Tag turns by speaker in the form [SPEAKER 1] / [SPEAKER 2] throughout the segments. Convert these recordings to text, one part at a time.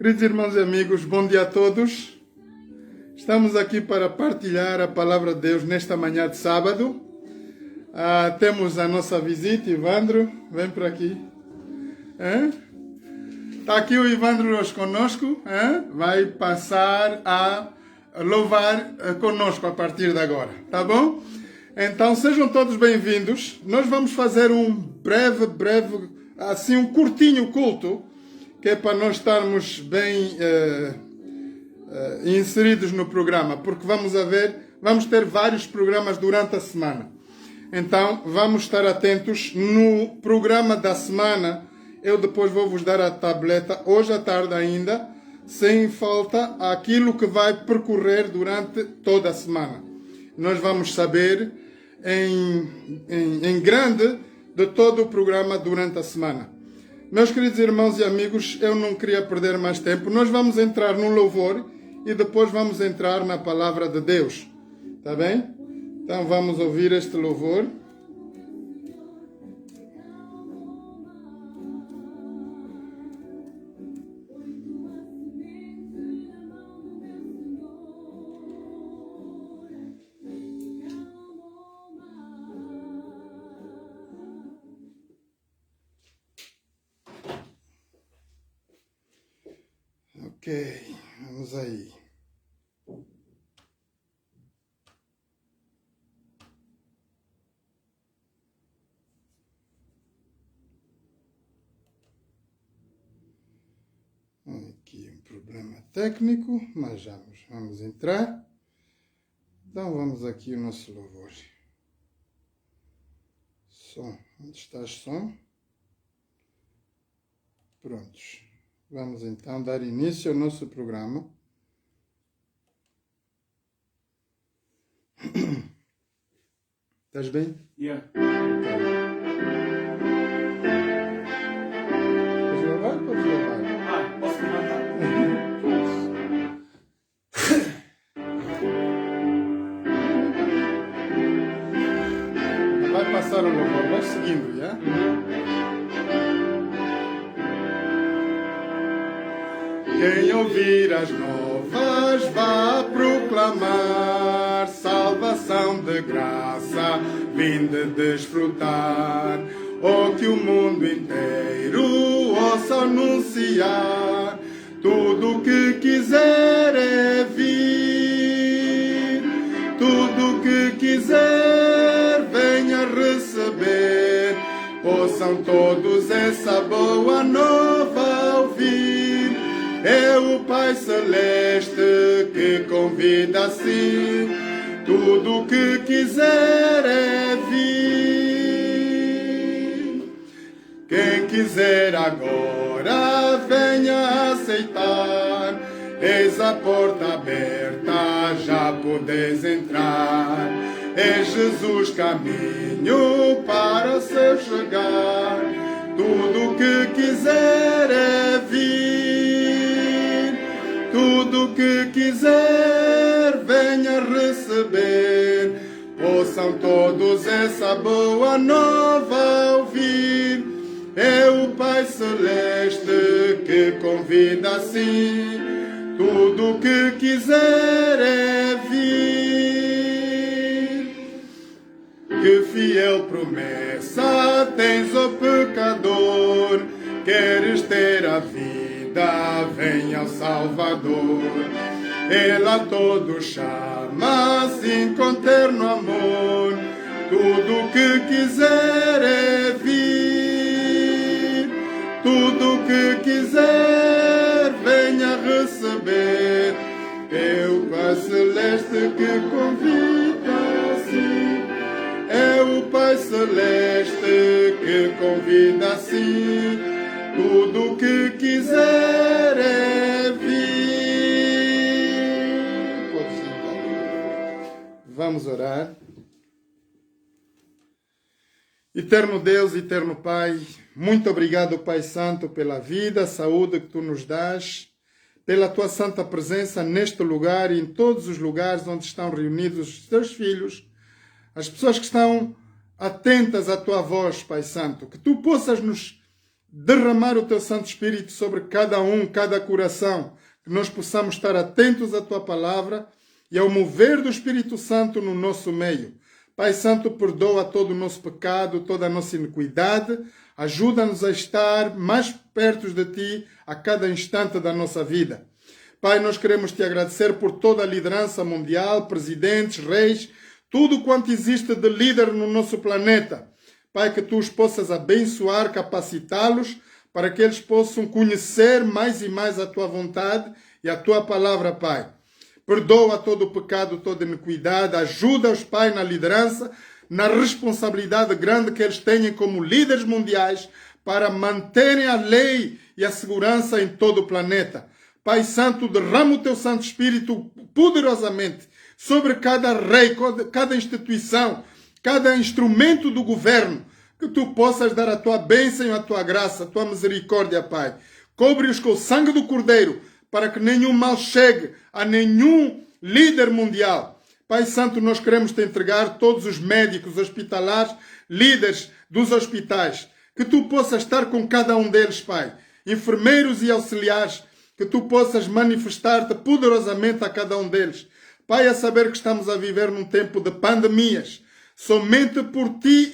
[SPEAKER 1] Queridos irmãos e amigos, bom dia a todos. Estamos aqui para partilhar a palavra de Deus nesta manhã de sábado. Temos a nossa visita, Ivandro, vem por aqui. Está aqui o Ivandro hoje conosco, vai passar a louvar conosco a partir de agora, tá bom? Então sejam todos bem-vindos. Nós vamos fazer um breve, assim um curtinho culto, que é para nós estarmos bem inseridos no programa, porque vamos ter vários programas durante a semana. Então vamos estar atentos no programa da semana. Eu depois vou vos dar a tableta hoje à tarde ainda, sem falta, aquilo que vai percorrer durante toda a semana. Nós vamos saber em grande de todo o programa durante a semana. Meus queridos irmãos e amigos, eu não queria perder mais tempo. Nós vamos entrar no louvor e depois vamos entrar na palavra de Deus. Tá bem? Então vamos ouvir este louvor. Ok, vamos aí. Aqui um problema técnico, mas vamos entrar. Então vamos aqui o nosso louvor. Som, onde está o som? Prontos. Vamos então dar início ao nosso programa. Estás bem?
[SPEAKER 2] Yeah.
[SPEAKER 1] Podes levar? Podes levar.
[SPEAKER 2] Posso levantar?
[SPEAKER 1] Vai passar o louvor, vai seguindo, já? Quem ouvir as novas vá proclamar salvação de graça, vinde desfrutar. Oh, que o mundo inteiro ouça anunciar, tudo o que quiser é vir, tudo o que quiser venha receber, ouçam todos essa boa nova ouvir. É o Pai Celeste que convida assim, tudo o que quiser é vir. Quem quiser agora venha aceitar, eis a porta aberta, já podes entrar. É Jesus caminho para se chegar, tudo o que quiser é vir. Tudo que quiser venha receber, ouçam todos essa boa nova ouvir. É o Pai Celeste que convida assim, tudo que quiser é vir. Que fiel promessa tens, ó pecador, queres ter a vida, venha ao Salvador. Ele a todos chama, assim com terno amor, tudo que quiser é vir, tudo que quiser venha receber. É o Pai Celeste que convida assim, é o Pai Celeste que convida assim, tudo o que quiser é vir. Pode sentar. Vamos orar. Eterno Deus, eterno Pai, muito obrigado, Pai Santo, pela vida, saúde que Tu nos dás, pela Tua santa presença neste lugar e em todos os lugares onde estão reunidos os Teus filhos, as pessoas que estão atentas à Tua voz, Pai Santo, que Tu possas nos derramar o Teu Santo Espírito sobre cada um, cada coração, que nós possamos estar atentos à Tua palavra e ao mover do Espírito Santo no nosso meio. Pai Santo, perdoa todo o nosso pecado, toda a nossa iniquidade, ajuda-nos a estar mais perto de Ti a cada instante da nossa vida. Pai, nós queremos Te agradecer por toda a liderança mundial, presidentes, reis, tudo quanto existe de líder no nosso planeta. Pai, que Tu os possas abençoar, capacitá-los, para que eles possam conhecer mais e mais a Tua vontade e a Tua palavra, Pai. Perdoa todo o pecado, toda a iniquidade, ajuda-os, Pai, na liderança, na responsabilidade grande que eles têm como líderes mundiais para manterem a lei e a segurança em todo o planeta. Pai Santo, derrama o Teu Santo Espírito poderosamente sobre cada rei, cada instituição, cada instrumento do governo, que Tu possas dar a Tua bênção, a Tua graça, a Tua misericórdia, Pai. Cobre-os com o sangue do Cordeiro, para que nenhum mal chegue a nenhum líder mundial. Pai Santo, nós queremos Te entregar todos os médicos hospitalares, líderes dos hospitais, que Tu possas estar com cada um deles, Pai. Enfermeiros e auxiliares, que Tu possas manifestar-te poderosamente a cada um deles. Pai, a saber que estamos a viver num tempo de pandemias, somente por Ti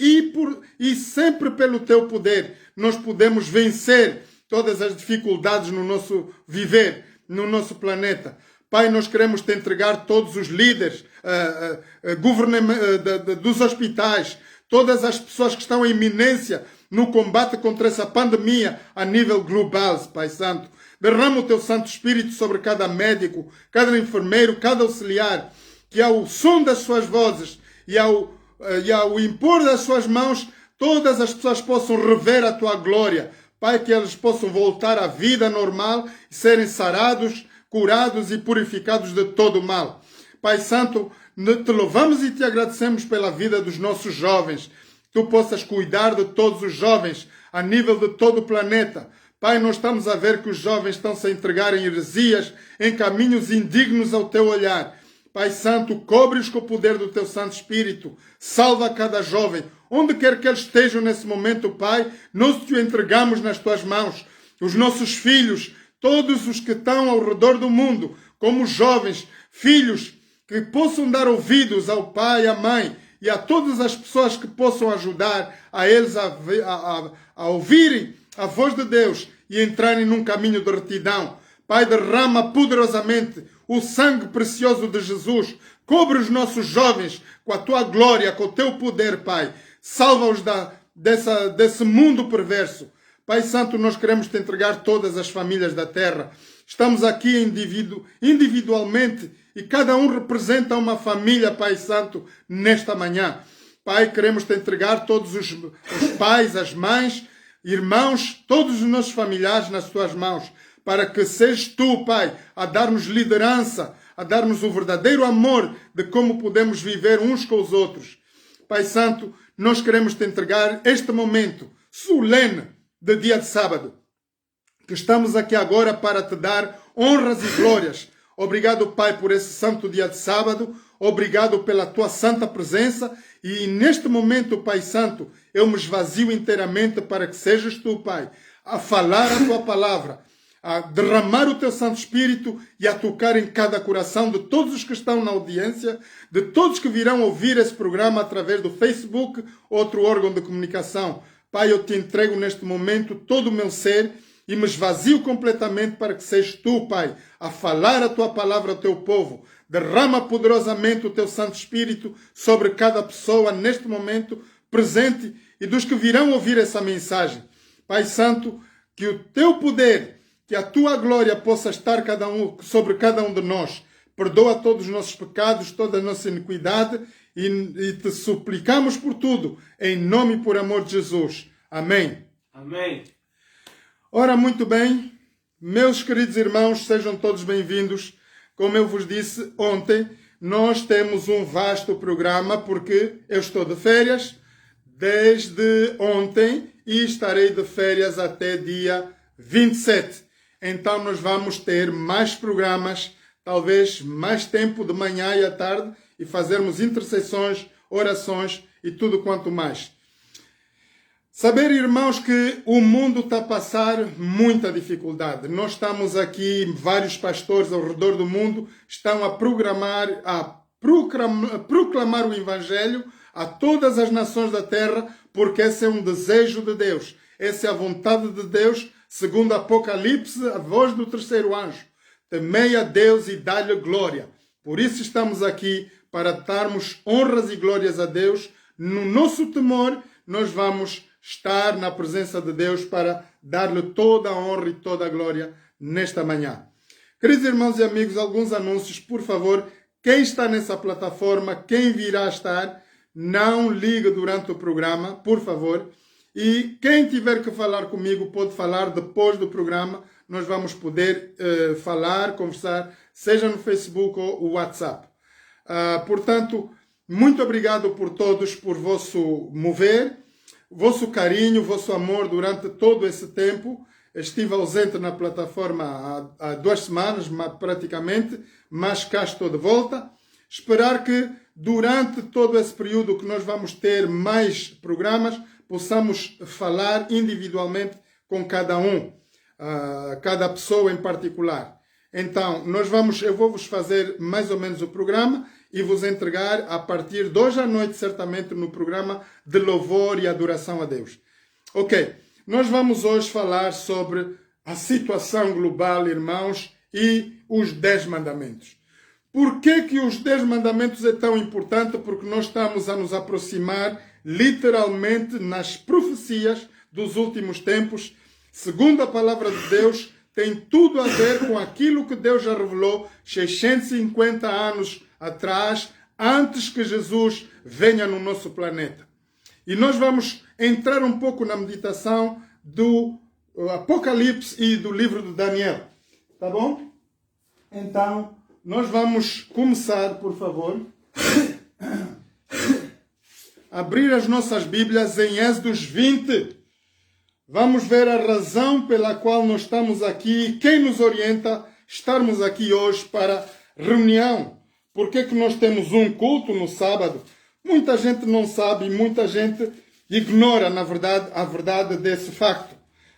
[SPEAKER 1] e sempre pelo Teu poder nós podemos vencer todas as dificuldades no nosso viver, no nosso planeta. Pai, nós queremos Te entregar todos os líderes dos hospitais, todas as pessoas que estão em iminência no combate contra essa pandemia a nível global, Pai Santo. Derrama o Teu Santo Espírito sobre cada médico, cada enfermeiro, cada auxiliar, que ao som das suas vozes e ao impor das suas mãos, todas as pessoas possam rever a Tua glória. Pai, que eles possam voltar à vida normal e serem sarados, curados e purificados de todo o mal. Pai Santo, Te louvamos e Te agradecemos pela vida dos nossos jovens. Tu possas cuidar de todos os jovens a nível de todo o planeta. Pai, nós estamos a ver que os jovens estão-se a entregar em heresias, em caminhos indignos ao Teu olhar. Pai Santo, cobre-os com o poder do Teu Santo Espírito. Salva cada jovem. Onde quer que eles estejam nesse momento, Pai, nós Te entregamos nas Tuas mãos. Os nossos filhos, todos os que estão ao redor do mundo, como jovens, filhos, que possam dar ouvidos ao pai, à mãe e a todas as pessoas que possam ajudar a eles a ouvirem a voz de Deus e entrarem num caminho de retidão. Pai, derrama poderosamente o sangue precioso de Jesus. Cobre os nossos jovens com a Tua glória, com o Teu poder, Pai. Salva-os desse mundo perverso. Pai Santo, nós queremos Te entregar todas as famílias da terra. Estamos aqui individualmente e cada um representa uma família, Pai Santo, nesta manhã. Pai, queremos Te entregar todos os pais, as mães, irmãos, todos os nossos familiares nas Tuas mãos, para que sejas Tu, Pai, a dar-nos liderança, a dar-nos o verdadeiro amor de como podemos viver uns com os outros. Pai Santo, nós queremos Te entregar este momento solene de dia de sábado, que estamos aqui agora para Te dar honras e glórias. Obrigado, Pai, por esse santo dia de sábado. Obrigado pela Tua santa presença. E neste momento, Pai Santo, eu me esvazio inteiramente para que sejas Tu, Pai, a falar a Tua palavra, a derramar o Teu Santo Espírito e a tocar em cada coração de todos os que estão na audiência, de todos que virão ouvir esse programa através do Facebook, outro órgão de comunicação. Pai, eu Te entrego neste momento todo o meu ser e me esvazio completamente para que sejas Tu, Pai, a falar a Tua palavra ao Teu povo. Derrama poderosamente o Teu Santo Espírito sobre cada pessoa neste momento presente e dos que virão ouvir essa mensagem. Pai Santo, que o Teu poder, que a Tua glória possa estar sobre cada um de nós. Perdoa todos os nossos pecados, toda a nossa iniquidade e Te suplicamos por tudo, em nome e por amor de Jesus. Amém.
[SPEAKER 2] Amém.
[SPEAKER 1] Ora, muito bem, meus queridos irmãos, sejam todos bem-vindos. Como eu vos disse ontem, nós temos um vasto programa porque eu estou de férias desde ontem e estarei de férias até dia 27. Então nós vamos ter mais programas, talvez mais tempo de manhã e à tarde e fazermos intercessões, orações e tudo quanto mais. Saber, irmãos, que o mundo está a passar muita dificuldade. Nós estamos aqui, vários pastores ao redor do mundo estão a proclamar o Evangelho a todas as nações da terra, porque esse é um desejo de Deus. Essa é a vontade de Deus, segundo Apocalipse, a voz do terceiro anjo. Temei a Deus e dá-lhe glória. Por isso estamos aqui, para darmos honras e glórias a Deus. No nosso temor, nós vamos estar na presença de Deus para dar-lhe toda a honra e toda a glória nesta manhã. Queridos irmãos e amigos, alguns anúncios, por favor. Quem está nessa plataforma, quem virá estar, não ligue durante o programa, por favor. E quem tiver que falar comigo pode falar depois do programa. Nós vamos poder falar, conversar, seja no Facebook ou o WhatsApp. Portanto, muito obrigado por todos, por vosso mover, vosso carinho, vosso amor durante todo esse tempo. Estive ausente na plataforma há 2 semanas, praticamente, mas cá estou de volta. Esperar que durante todo esse período que nós vamos ter mais programas, possamos falar individualmente com cada um, cada pessoa em particular. Então, eu vou vos fazer mais ou menos o programa e vos entregar a partir de hoje à noite, certamente, no programa de louvor e adoração a Deus. Ok, nós vamos hoje falar sobre a situação global, irmãos, e os 10 mandamentos. Por que os 10 mandamentos é tão importante? Porque nós estamos a nos aproximar literalmente nas profecias dos últimos tempos. Segundo a palavra de Deus, tem tudo a ver com aquilo que Deus já revelou 650 anos atrás, antes que Jesus venha no nosso planeta. E nós vamos entrar um pouco na meditação do Apocalipse e do livro de Daniel. Tá bom? Então, nós vamos começar, por favor, abrir as nossas Bíblias em Êxodos 20. Vamos ver a razão pela qual nós estamos aqui e quem nos orienta a estarmos aqui hoje para reunião. Por que nós temos um culto no sábado? Muita gente não sabe e muita gente ignora, na verdade, a verdade desse facto.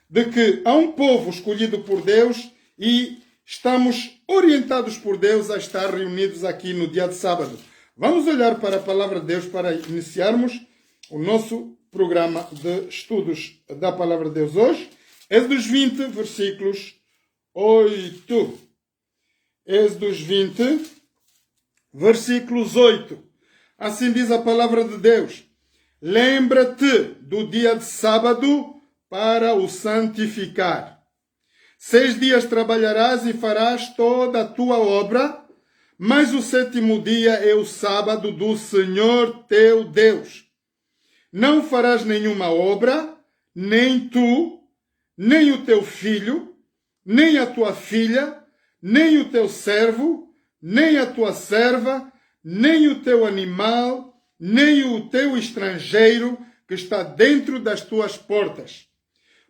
[SPEAKER 1] De que há um povo escolhido por Deus e estamos orientados por Deus a estar reunidos aqui no dia de sábado. Vamos olhar para a palavra de Deus para iniciarmos o nosso programa de estudos da palavra de Deus hoje. Êxodos 20, versículos 8. Êxodos 20, versículos 8. Assim diz a palavra de Deus. Lembra-te do dia de sábado para o santificar. 6 dias trabalharás e farás toda a tua obra, mas o 7º dia é o sábado do Senhor teu Deus. Não farás nenhuma obra, nem tu, nem o teu filho, nem a tua filha, nem o teu servo, nem a tua serva, nem o teu animal, nem o teu estrangeiro que está dentro das tuas portas.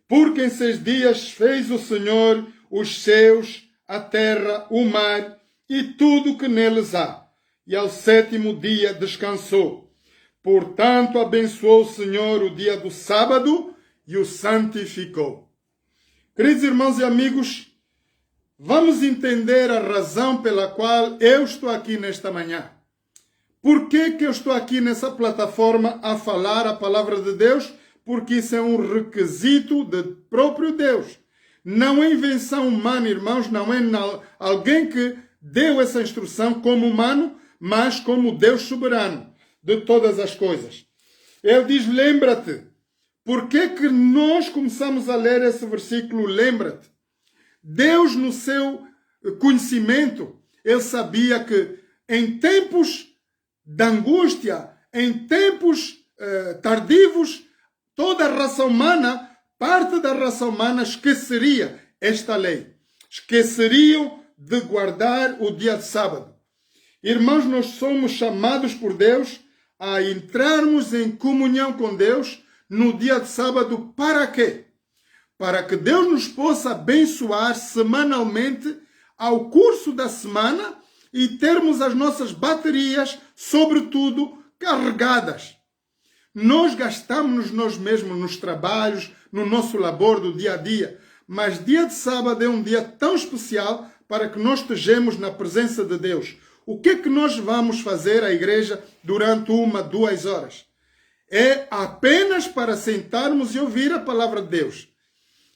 [SPEAKER 1] Porque em 6 dias fez o Senhor os céus, a terra, o mar e tudo que neles há. E ao 7º dia descansou. Portanto, abençoou o Senhor o dia do sábado e o santificou. Queridos irmãos e amigos, vamos entender a razão pela qual eu estou aqui nesta manhã. Por que eu estou aqui nessa plataforma a falar a palavra de Deus? Porque isso é um requisito do próprio Deus. Não é invenção humana, irmãos, não é alguém que deu essa instrução como humano, mas como Deus soberano de todas as coisas. Ele diz, lembra-te. Por que nós começamos a ler esse versículo, lembra-te? Deus, no seu conhecimento, ele sabia que em tempos de angústia, em tempos tardios, toda a raça humana, parte da raça humana esqueceria esta lei. Esqueceriam de guardar o dia de sábado. Irmãos, nós somos chamados por Deus a entrarmos em comunhão com Deus no dia de sábado. Para quê? Para que Deus nos possa abençoar semanalmente ao curso da semana e termos as nossas baterias, sobretudo, carregadas. Nós gastamos nós mesmos nos trabalhos, no nosso labor do dia a dia. Mas dia de sábado é um dia tão especial para que nós estejamos na presença de Deus. O que é que nós vamos fazer à igreja durante 1, 2 horas? É apenas para sentarmos e ouvir a palavra de Deus.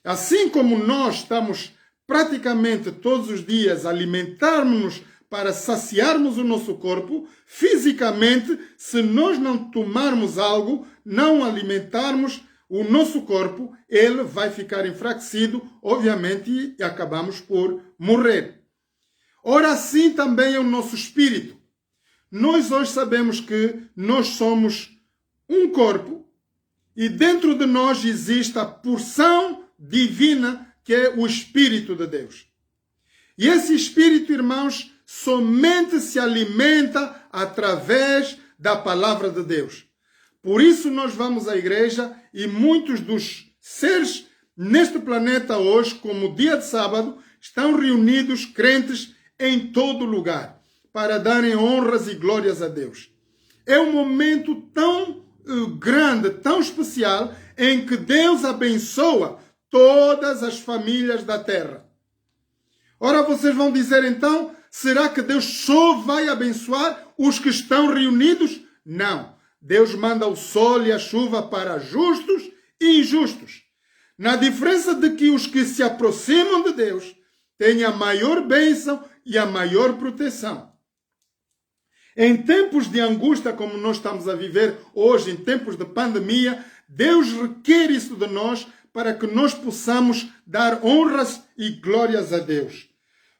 [SPEAKER 1] Assim como nós estamos praticamente todos os dias a alimentarmos-nos para saciarmos o nosso corpo, fisicamente, se nós não tomarmos algo, não alimentarmos o nosso corpo, ele vai ficar enfraquecido, obviamente, e acabamos por morrer. Ora, assim também é o nosso espírito. Nós hoje sabemos que nós somos um corpo e dentro de nós existe a porção divina que é o Espírito de Deus. E esse Espírito, irmãos, somente se alimenta através da palavra de Deus. Por isso nós vamos à igreja e muitos dos seres neste planeta hoje, como dia de sábado, estão reunidos crentes em todo lugar para darem honras e glórias a Deus. É um momento tão grande, tão especial, em que Deus abençoa todas as famílias da terra. Ora, vocês vão dizer então, será que Deus só vai abençoar os que estão reunidos? Não. Deus manda o sol e a chuva para justos e injustos. Na diferença de que os que se aproximam de Deus têm a maior bênção e a maior proteção. Em tempos de angústia, como nós estamos a viver hoje, em tempos de pandemia, Deus requer isso de nós para que nós possamos dar honras e glórias a Deus.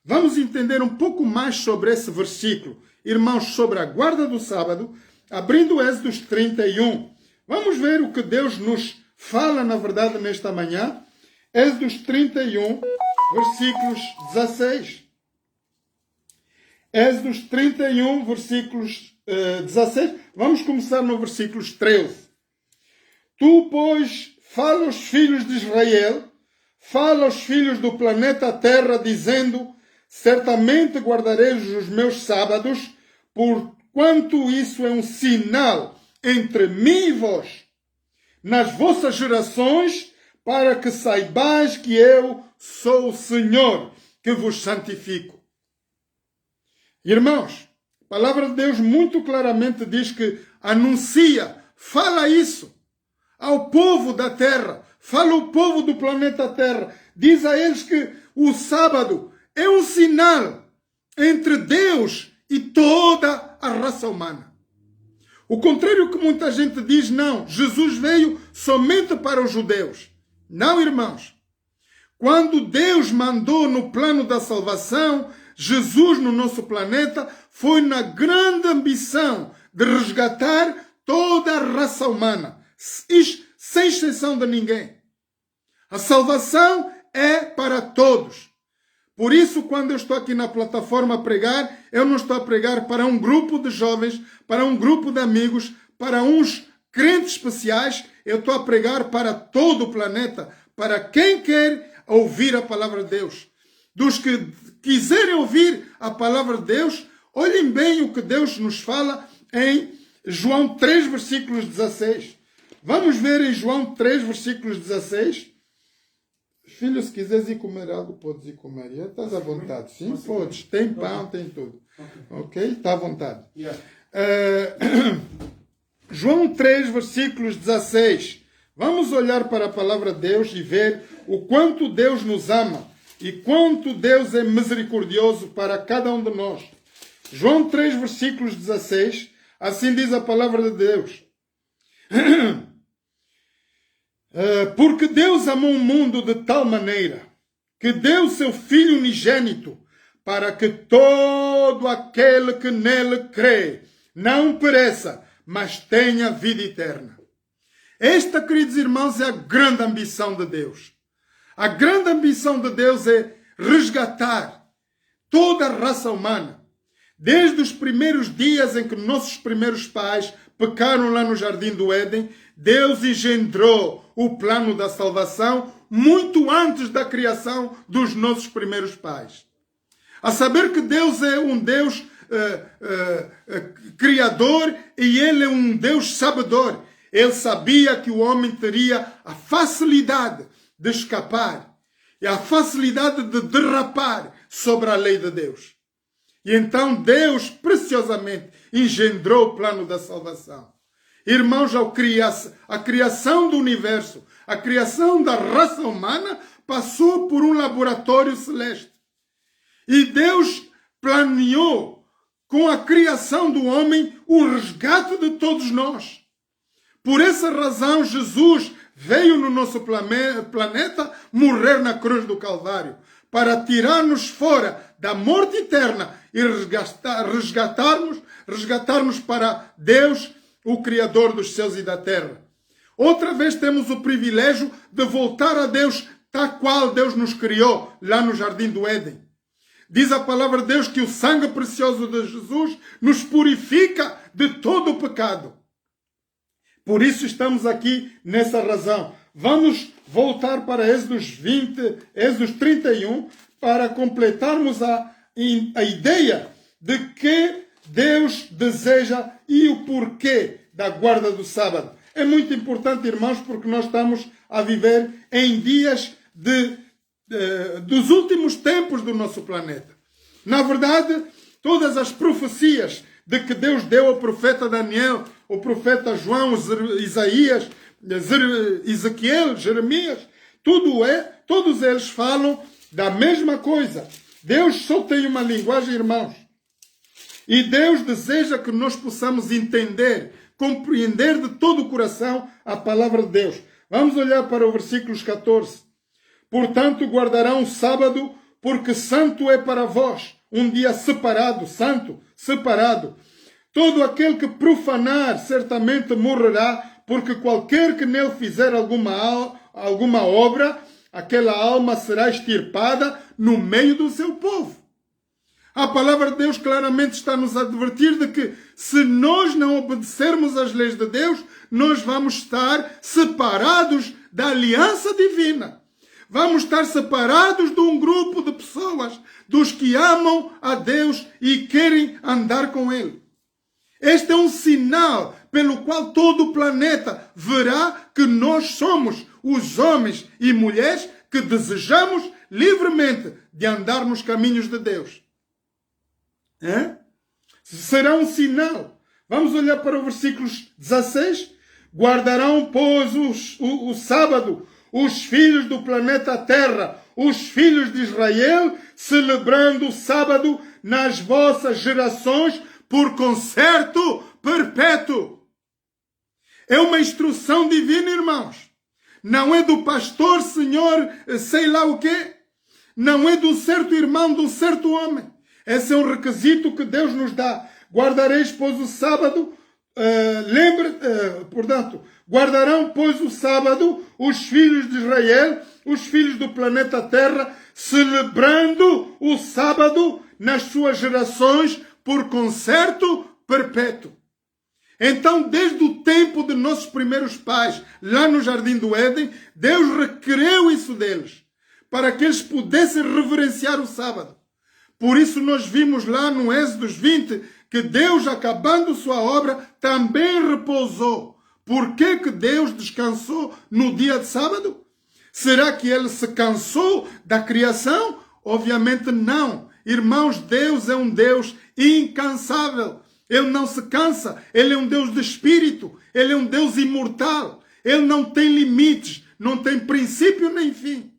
[SPEAKER 1] Vamos entender um pouco mais sobre esse versículo, irmãos, sobre a guarda do sábado, abrindo Êxodo 31. Vamos ver o que Deus nos fala, na verdade, nesta manhã. Êxodo 31, versículos 16. Êxodo 31, versículos 16. Vamos começar no versículos 13. Tu, pois, fala aos filhos de Israel, fala aos filhos do planeta Terra, dizendo: certamente guardareis os meus sábados, porquanto isso é um sinal entre mim e vós, nas vossas gerações, para que saibais que eu sou o Senhor, que vos santifico. Irmãos, a palavra de Deus muito claramente diz que anuncia, fala isso ao povo da terra, fala ao povo do planeta Terra, diz a eles que o sábado é um sinal entre Deus e toda a raça humana. O contrário que muita gente diz, não, Jesus veio somente para os judeus. Não, irmãos. Quando Deus mandou no plano da salvação, Jesus no nosso planeta foi na grande ambição de resgatar toda a raça humana, sem exceção de ninguém. A salvação é para todos. Por isso, quando eu estou aqui na plataforma a pregar, eu não estou a pregar para um grupo de jovens, para um grupo de amigos, para uns crentes especiais. Eu estou a pregar para todo o planeta, para quem quer ouvir a palavra de Deus. Dos que quiserem ouvir a palavra de Deus, olhem bem o que Deus nos fala em João 3, versículos 16. Vamos ver em João 3, versículos 16. Filho, se quiseres ir comer algo, podes ir comer. Estás à vontade. Sim, podes. Tem pão, tem tudo. Ok? Está à vontade. João 3, versículos 16. Vamos olhar para a palavra de Deus e ver o quanto Deus nos ama e quanto Deus é misericordioso para cada um de nós. João 3, versículos 16. Assim diz a palavra de Deus. Porque Deus amou o mundo de tal maneira que deu seu Filho unigênito para que todo aquele que nele crê não pereça, mas tenha vida eterna. Esta, queridos irmãos, é a grande ambição de Deus. A grande ambição de Deus é resgatar toda a raça humana. Desde os primeiros dias em que nossos primeiros pais pecaram lá no Jardim do Éden, Deus engendrou o plano da salvação muito antes da criação dos nossos primeiros pais. A saber que Deus é um Deus criador e Ele é um Deus sabedor. Ele sabia que o homem teria a facilidade de escapar e a facilidade de derrapar sobre a lei de Deus. E então Deus preciosamente engendrou o plano da salvação. Irmãos, a criação do universo, a criação da raça humana passou por um laboratório celeste. E Deus planeou com a criação do homem o resgate de todos nós. Por essa razão, Jesus veio no nosso planeta morrer na cruz do Calvário, para tirar-nos fora da morte eterna e resgatar-nos para Deus, o Criador dos céus e da terra. Outra vez temos o privilégio de voltar a Deus, tal qual Deus nos criou lá no Jardim do Éden. Diz a palavra de Deus que o sangue precioso de Jesus nos purifica de todo o pecado. Por isso estamos aqui nessa razão. Vamos voltar para Êxodos 31, para completarmos a ideia de que Deus deseja e o porquê da guarda do sábado. É muito importante, irmãos, porque nós estamos a viver em dias dos últimos tempos do nosso planeta. Na verdade, todas as profecias de que Deus deu ao profeta Daniel, ao profeta João, Isaías, Ezequiel, Jeremias, todos eles falam da mesma coisa. Deus só tem uma linguagem, irmãos. E Deus deseja que nós possamos entender, compreender de todo o coração a palavra de Deus. Vamos olhar para o versículo 14. Portanto, guardarão o sábado, porque santo é para vós, um dia separado, santo, separado. Todo aquele que profanar certamente morrerá, porque qualquer que nele fizer alguma obra, aquela alma será extirpada no meio do seu povo. A palavra de Deus claramente está a nos advertir de que se nós não obedecermos às leis de Deus, nós vamos estar separados da aliança divina. Vamos estar separados de um grupo de pessoas, dos que amam a Deus e querem andar com Ele. Este é um sinal pelo qual todo o planeta verá que nós somos os homens e mulheres que desejamos livremente de andar nos caminhos de Deus. Será um sinal. Vamos olhar para o versículo 16. Guardarão, pois, o sábado os filhos do planeta Terra, os filhos de Israel, celebrando o sábado nas vossas gerações por concerto perpétuo. É uma instrução divina, irmãos. Não é do pastor, senhor, sei lá o quê. Não é do certo irmão, do certo homem. Esse é um requisito que Deus nos dá. Guardareis, pois, o sábado. Guardarão, pois, o sábado os filhos de Israel, os filhos do planeta Terra, celebrando o sábado nas suas gerações por concerto perpétuo. Então, desde o tempo de nossos primeiros pais, lá no Jardim do Éden, Deus requereu isso deles, para que eles pudessem reverenciar o sábado. Por isso nós vimos lá no Êxodo 20 que Deus, acabando sua obra, também repousou. Por que que Deus descansou no dia de sábado? Será que ele se cansou da criação? Obviamente não. Irmãos, Deus é um Deus incansável. Ele não se cansa. Ele é um Deus de espírito. Ele é um Deus imortal. Ele não tem limites, não tem princípio nem fim.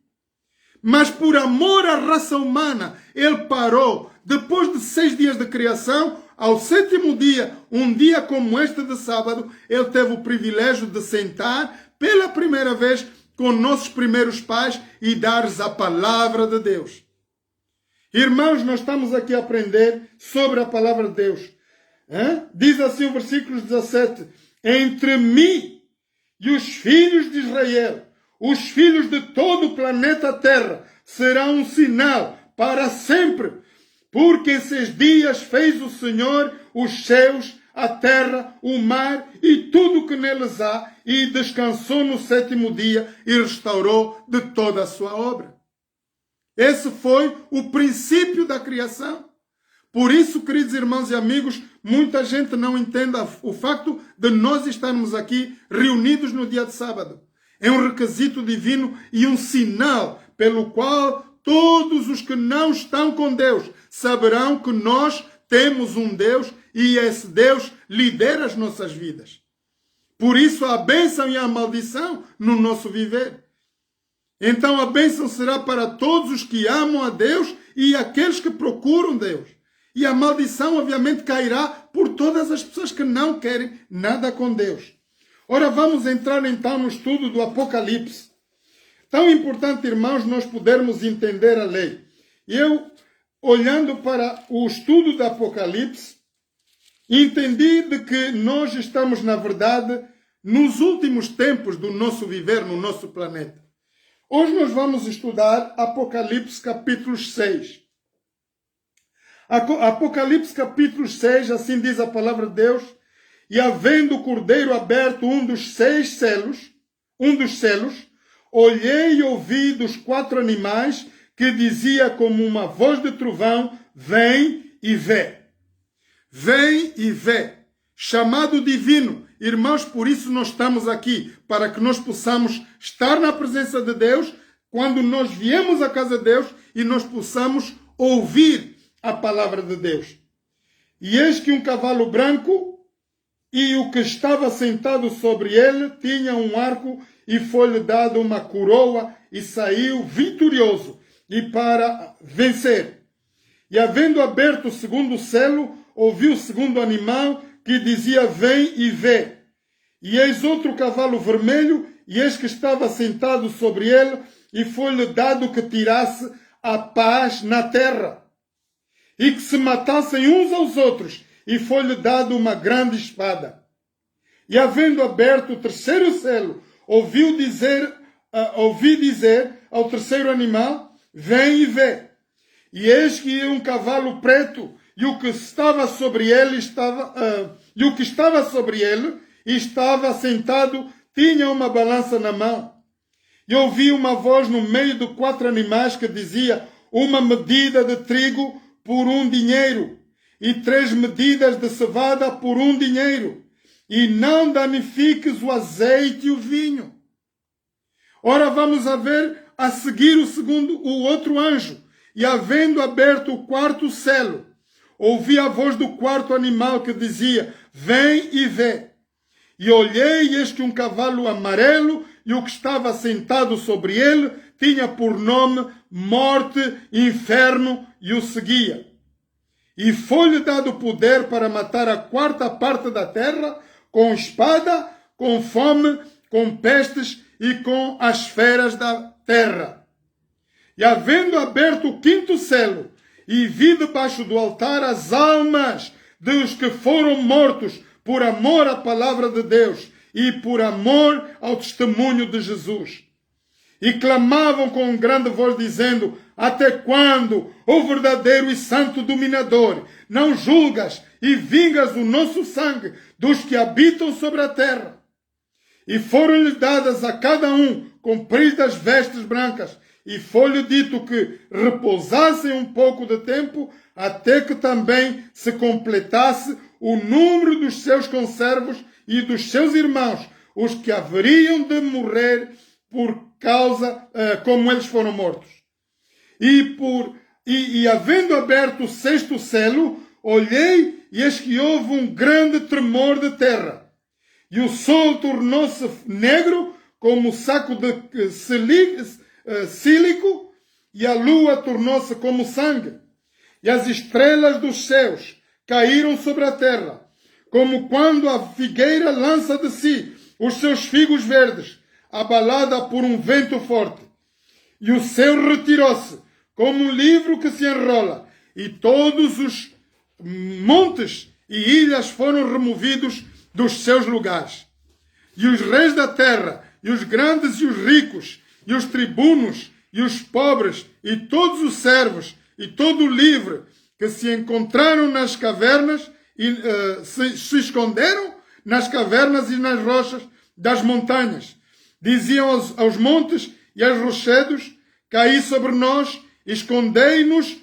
[SPEAKER 1] Mas por amor à raça humana, ele parou. Depois de 6 dias de criação, ao 7º dia, um dia como este de sábado, ele teve o privilégio de sentar pela primeira vez com nossos primeiros pais e dar-lhes a palavra de Deus. Irmãos, nós estamos aqui a aprender sobre a palavra de Deus. Diz assim o versículo 17: entre mim e os filhos de Israel, os filhos de todo o planeta Terra, será um sinal para sempre, porque em 6 dias fez o Senhor os céus, a terra, o mar e tudo o que neles há, e descansou no 7º dia e restaurou de toda a sua obra. Esse foi o princípio da criação. Por isso, queridos irmãos e amigos, muita gente não entende o facto de nós estarmos aqui reunidos no dia de sábado. É um requisito divino e um sinal pelo qual todos os que não estão com Deus saberão que nós temos um Deus e esse Deus lidera as nossas vidas. Por isso a bênção e a maldição no nosso viver. Então a bênção será para todos os que amam a Deus e aqueles que procuram Deus. E a maldição, obviamente, cairá por todas as pessoas que não querem nada com Deus. Ora, vamos entrar então no estudo do Apocalipse. Tão importante, irmãos, nós podermos entender a lei. Eu, olhando para o estudo do Apocalipse, entendi de que nós estamos, na verdade, nos últimos tempos do nosso viver no nosso planeta. Hoje nós vamos estudar Apocalipse capítulo 6. Apocalipse capítulo 6, assim diz a palavra de Deus: e havendo o cordeiro aberto um dos selos, olhei e ouvi dos 4 animais que dizia como uma voz de trovão: vem e vê. Vem e vê. Chamado divino. Irmãos, por isso nós estamos aqui, para que nós possamos estar na presença de Deus, quando nós viemos à casa de Deus, e nós possamos ouvir a palavra de Deus. E eis que um cavalo branco, e o que estava sentado sobre ele tinha um arco, e foi-lhe dado uma coroa, e saiu vitorioso, e para vencer. E havendo aberto o segundo selo, ouviu o segundo animal, que dizia: vem e vê. E eis outro cavalo vermelho, e eis que estava sentado sobre ele, e foi-lhe dado que tirasse a paz na terra, e que se matassem uns aos outros, e foi-lhe dado uma grande espada. E havendo aberto o terceiro selo, ouvi dizer ao terceiro animal: vem e vê. E eis que ia um cavalo preto, e o que estava sobre ele estava sentado, tinha uma balança na mão. E ouvi uma voz no meio de 4 animais que dizia: uma medida de trigo por 1 dinheiro, e 3 medidas de cevada por 1 dinheiro, e não danifiques o azeite e o vinho. Ora, vamos a ver a seguir o outro anjo. E havendo aberto o 4º selo, ouvi a voz do 4º animal que dizia: vem e vê. E olhei, e eis que um cavalo amarelo, e o que estava sentado sobre ele tinha por nome Morte, Inferno, e o seguia. E foi-lhe dado poder para matar a 4ª parte da terra, com espada, com fome, com pestes e com as feras da terra. E havendo aberto o 5º selo, e vi debaixo do altar as almas dos que foram mortos por amor à palavra de Deus e por amor ao testemunho de Jesus. E clamavam com grande voz, dizendo: até quando, ó verdadeiro e santo dominador, não julgas e vingas o nosso sangue dos que habitam sobre a terra? E foram-lhe dadas a cada um compridas vestes brancas, e foi-lhe dito que repousassem um pouco de tempo, até que também se completasse o número dos seus conservos e dos seus irmãos, os que haveriam de morrer por causa, como eles foram mortos. E havendo aberto o 6º selo, olhei, e eis que houve um grande tremor de terra. E o sol tornou-se negro como saco de sílico, e a lua tornou-se como sangue. E as estrelas dos céus caíram sobre a terra, como quando a figueira lança de si os seus figos verdes, abalada por um vento forte. E o céu retirou-se, como um livro que se enrola, e todos os montes e ilhas foram removidos dos seus lugares. E os reis da terra, e os grandes e os ricos, e os tribunos, e os pobres, e todos os servos, e todo o livre, que se encontraram nas cavernas, e se esconderam nas cavernas e nas rochas das montanhas. Diziam aos montes e aos rochedos: caí sobre nós, escondei-nos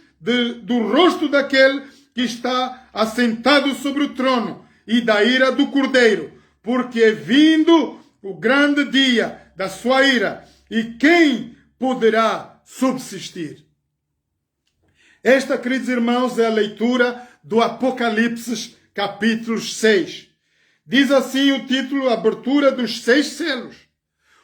[SPEAKER 1] do rosto daquele que está assentado sobre o trono e da ira do Cordeiro, porque é vindo o grande dia da sua ira, e quem poderá subsistir? Esta, queridos irmãos, é a leitura do Apocalipse, capítulo 6. Diz assim o título, Abertura dos 6 selos.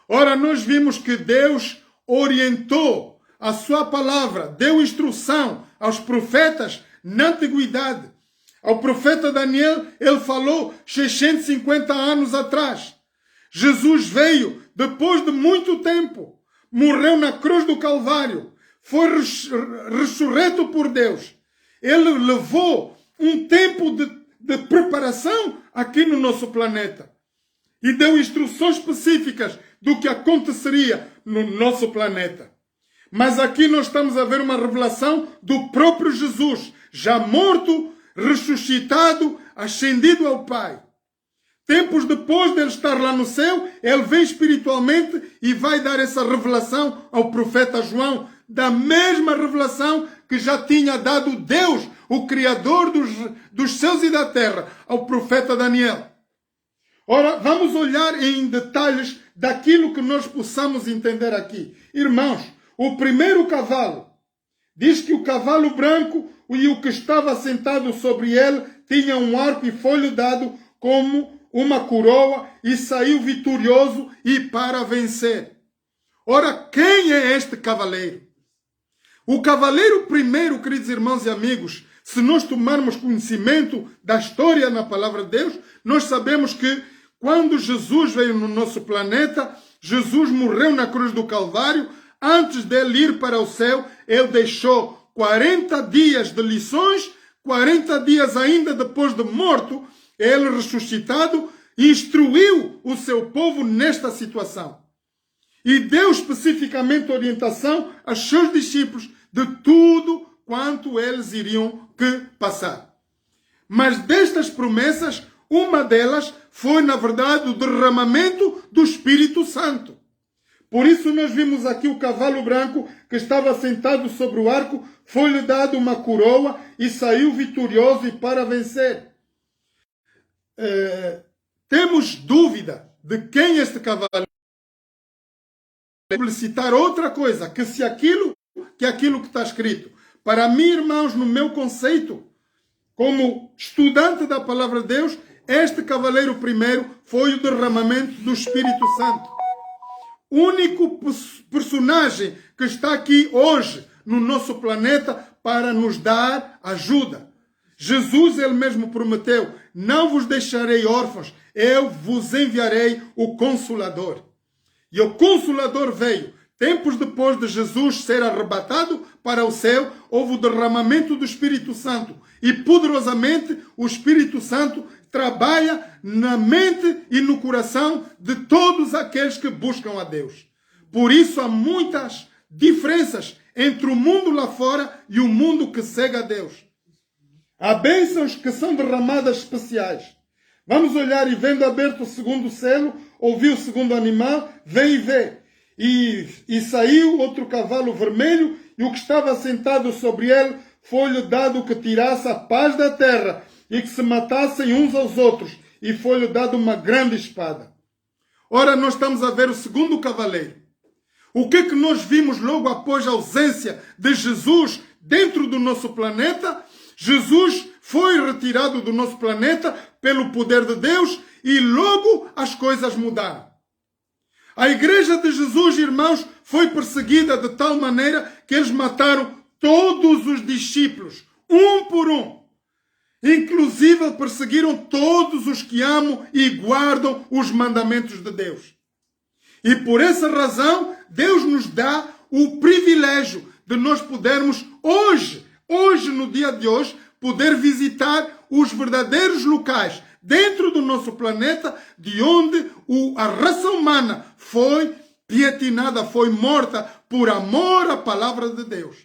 [SPEAKER 1] Ora, nós vimos que Deus orientou a sua palavra, deu instrução aos profetas na antiguidade. Ao profeta Daniel, ele falou 650 anos atrás. Jesus veio depois de muito tempo, morreu na cruz do Calvário, foi ressurreto por Deus. Ele levou um tempo de preparação aqui no nosso planeta e deu instruções específicas do que aconteceria no nosso planeta. Mas aqui nós estamos a ver uma revelação do próprio Jesus, já morto, ressuscitado, ascendido ao Pai. Tempos depois dele estar lá no céu, ele vem espiritualmente e vai dar essa revelação ao profeta João, da mesma revelação que já tinha dado Deus, o Criador dos céus e da terra, ao profeta Daniel. Ora, vamos olhar em detalhes daquilo que nós possamos entender aqui. Irmãos, o primeiro cavalo, diz que o cavalo branco e o que estava sentado sobre ele tinha um arco e foi-lhe dado como uma coroa e saiu vitorioso e para vencer. Ora, quem é este cavaleiro? O cavaleiro primeiro, queridos irmãos e amigos, se nós tomarmos conhecimento da história na palavra de Deus, nós sabemos que quando Jesus veio no nosso planeta, Jesus morreu na cruz do Calvário. Antes dele ir para o céu, ele deixou 40 dias de lições, 40 dias ainda depois de morto, ele ressuscitado, instruiu o seu povo nesta situação. E deu especificamente orientação aos seus discípulos de tudo quanto eles iriam que passar. Mas destas promessas, uma delas foi, na verdade, o derramamento do Espírito Santo. Por isso nós vimos aqui o cavalo branco que estava sentado sobre o arco, foi-lhe dado uma coroa e saiu vitorioso e para vencer. Temos dúvida de quem este cavalo é. Publicitar outra coisa, que se aquilo que está escrito. Para mim, irmãos, no meu conceito, como estudante da palavra de Deus, este cavaleiro primeiro foi o derramamento do Espírito Santo. O único personagem que está aqui hoje no nosso planeta para nos dar ajuda. Jesus, ele mesmo prometeu, não vos deixarei órfãos, eu vos enviarei o Consolador. E o Consolador veio. Tempos depois de Jesus ser arrebatado para o céu, houve o derramamento do Espírito Santo. E poderosamente o Espírito Santo trabalha na mente e no coração de todos aqueles que buscam a Deus. Por isso há muitas diferenças entre o mundo lá fora e o mundo que segue a Deus. Há bênçãos que são derramadas especiais. Vamos olhar e vendo aberto o segundo selo, ouviu o segundo animal, vem e vê. E saiu outro cavalo vermelho, e o que estava sentado sobre ele foi-lhe dado que tirasse a paz da terra e que se matassem uns aos outros, e foi-lhe dado uma grande espada. Ora, nós estamos a ver o segundo cavaleiro. O que é que nós vimos logo após a ausência de Jesus dentro do nosso planeta? Jesus foi retirado do nosso planeta pelo poder de Deus e logo as coisas mudaram. A igreja de Jesus, irmãos, foi perseguida de tal maneira que eles mataram todos os discípulos, um por um. Inclusive perseguiram todos os que amam e guardam os mandamentos de Deus. E por essa razão, Deus nos dá o privilégio de nós podermos hoje, no dia de hoje, poder visitar os verdadeiros locais dentro do nosso planeta, de onde a raça humana foi pietinada, foi morta por amor à palavra de Deus.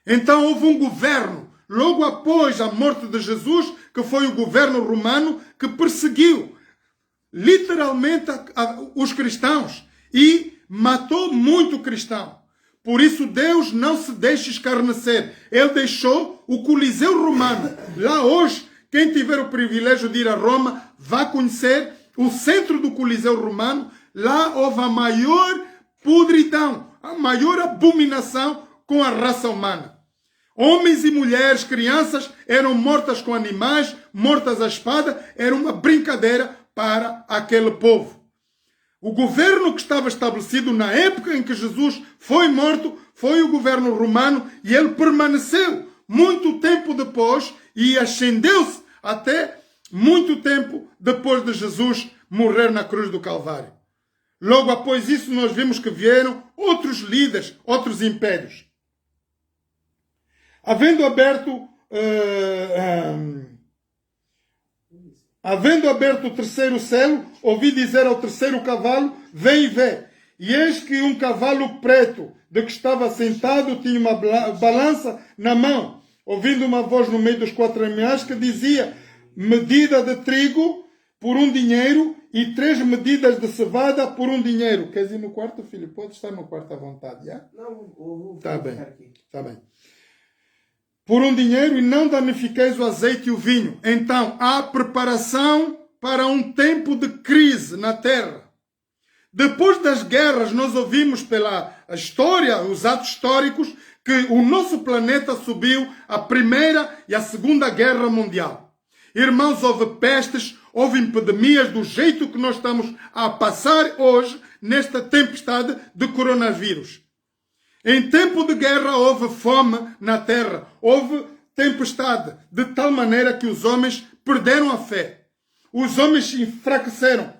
[SPEAKER 1] Então houve um governo, logo após a morte de Jesus, que foi o governo romano, que perseguiu literalmente os cristãos e matou muito cristão. Por isso Deus não se deixa escarnecer. Ele deixou o Coliseu Romano. Lá hoje, quem tiver o privilégio de ir a Roma, vai conhecer o centro do Coliseu Romano. Lá houve a maior podridão, a maior abominação com a raça humana. Homens e mulheres, crianças eram mortas com animais, mortas à espada. Era uma brincadeira para aquele povo. O governo que estava estabelecido na época em que Jesus foi morto foi o governo romano, e ele permaneceu muito tempo depois e ascendeu-se até muito tempo depois de Jesus morrer na cruz do Calvário. Logo após isso nós vimos que vieram outros líderes, outros impérios. Havendo aberto o terceiro selo, ouvi dizer ao terceiro cavalo, vem e vê. E eis que um cavalo preto, de que estava sentado, tinha uma balança na mão. Ouvindo uma voz no meio dos 4 animais que dizia, medida de trigo por 1 dinheiro e 3 medidas de cevada por 1 dinheiro. Queres ir no quarto, filho? Pode estar no quarto à vontade, já?
[SPEAKER 2] Não, vou
[SPEAKER 1] Tá bem,
[SPEAKER 2] ficar aqui.
[SPEAKER 1] tá bem. Por 1 dinheiro, e não danifiqueis o azeite e o vinho. Então, há preparação para um tempo de crise na terra. Depois das guerras, nós ouvimos pela história, os atos históricos, que o nosso planeta subiu a Primeira e a Segunda Guerra Mundial. Irmãos, houve pestes, houve epidemias do jeito que nós estamos a passar hoje nesta tempestade de coronavírus. Em tempo de guerra houve fome na terra, houve tempestade, de tal maneira que os homens perderam a fé. Os homens enfraqueceram.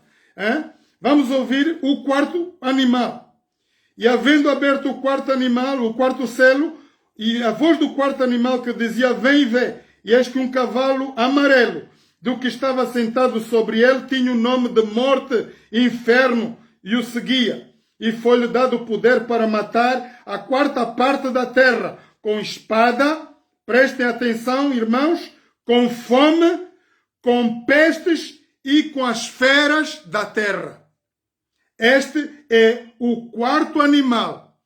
[SPEAKER 1] Vamos ouvir o quarto animal. E havendo aberto o quarto animal, o quarto selo, e a voz do quarto animal que dizia, vem e vê. E eis que um cavalo amarelo, do que estava sentado sobre ele, tinha o nome de morte e inferno, e o seguia. E foi-lhe dado o poder para matar a 4ª parte da terra, com espada, prestem atenção, irmãos, com fome, com pestes e com as feras da terra. Este é o quarto animal.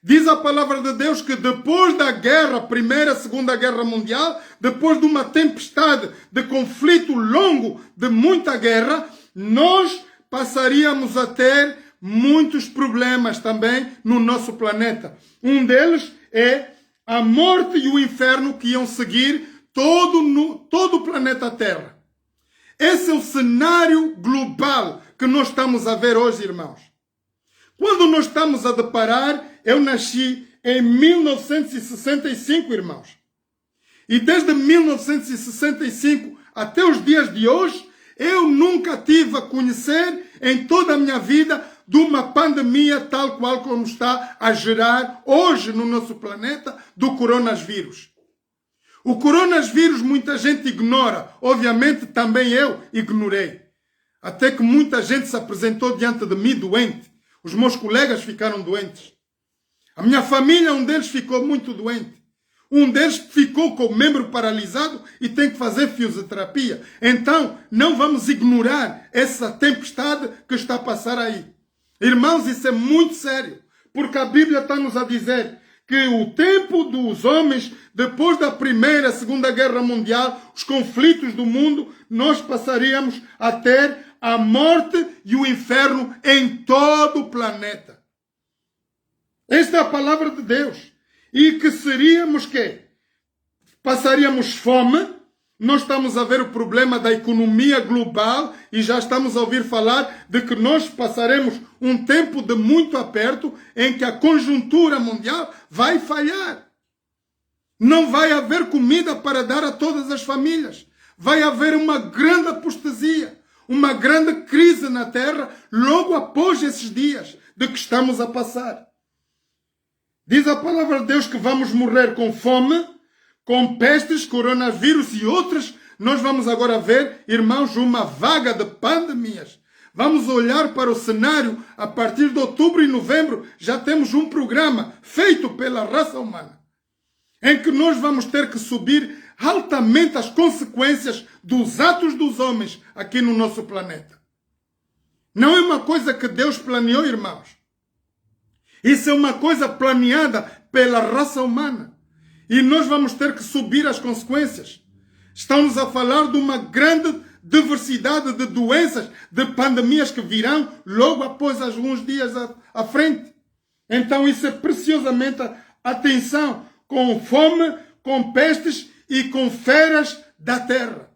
[SPEAKER 1] Diz a palavra de Deus que depois da guerra, Primeira, Segunda Guerra Mundial, depois de uma tempestade de conflito longo, de muita guerra, nós passaríamos a ter muitos problemas também no nosso planeta. Um deles é a morte e o inferno que iam seguir todo o planeta Terra. Esse é o cenário global que nós estamos a ver hoje, irmãos. Quando nós estamos a deparar, eu nasci em 1965, irmãos. E desde 1965 até os dias de hoje, eu nunca tive a conhecer em toda a minha vida de uma pandemia tal qual como está a gerar hoje no nosso planeta do coronavírus. O coronavírus muita gente ignora. Obviamente também eu ignorei. Até que muita gente se apresentou diante de mim doente. Os meus colegas ficaram doentes. A minha família, um deles ficou muito doente. Um deles ficou com o membro paralisado e tem que fazer fisioterapia. Então, não vamos ignorar essa tempestade que está a passar aí. Irmãos, isso é muito sério. Porque a Bíblia está-nos a dizer que o tempo dos homens, depois da Primeira, Segunda Guerra Mundial, os conflitos do mundo, nós passaríamos a ter a morte e o inferno em todo o planeta. Esta é a palavra de Deus. E que seríamos quê? Passaríamos fome. Nós estamos a ver o problema da economia global e já estamos a ouvir falar de que nós passaremos um tempo de muito aperto em que a conjuntura mundial vai falhar. Não vai haver comida para dar a todas as famílias. Vai haver uma grande apostasia, uma grande crise na terra logo após esses dias de que estamos a passar. Diz a palavra de Deus que vamos morrer com fome, com pestes, coronavírus e outras. Nós vamos agora ver, irmãos, uma vaga de pandemias. Vamos olhar para o cenário a partir de outubro e novembro. Já temos um programa feito pela raça humana, em que nós vamos ter que subir altamente as consequências dos atos dos homens aqui no nosso planeta. Não é uma coisa que Deus planeou, irmãos. Isso é uma coisa planeada pela raça humana. E nós vamos ter que subir as consequências. Estamos a falar de uma grande diversidade de doenças, de pandemias que virão logo após alguns dias à frente. Então isso é preciosamente atenção, com fome, com pestes e com feras da terra.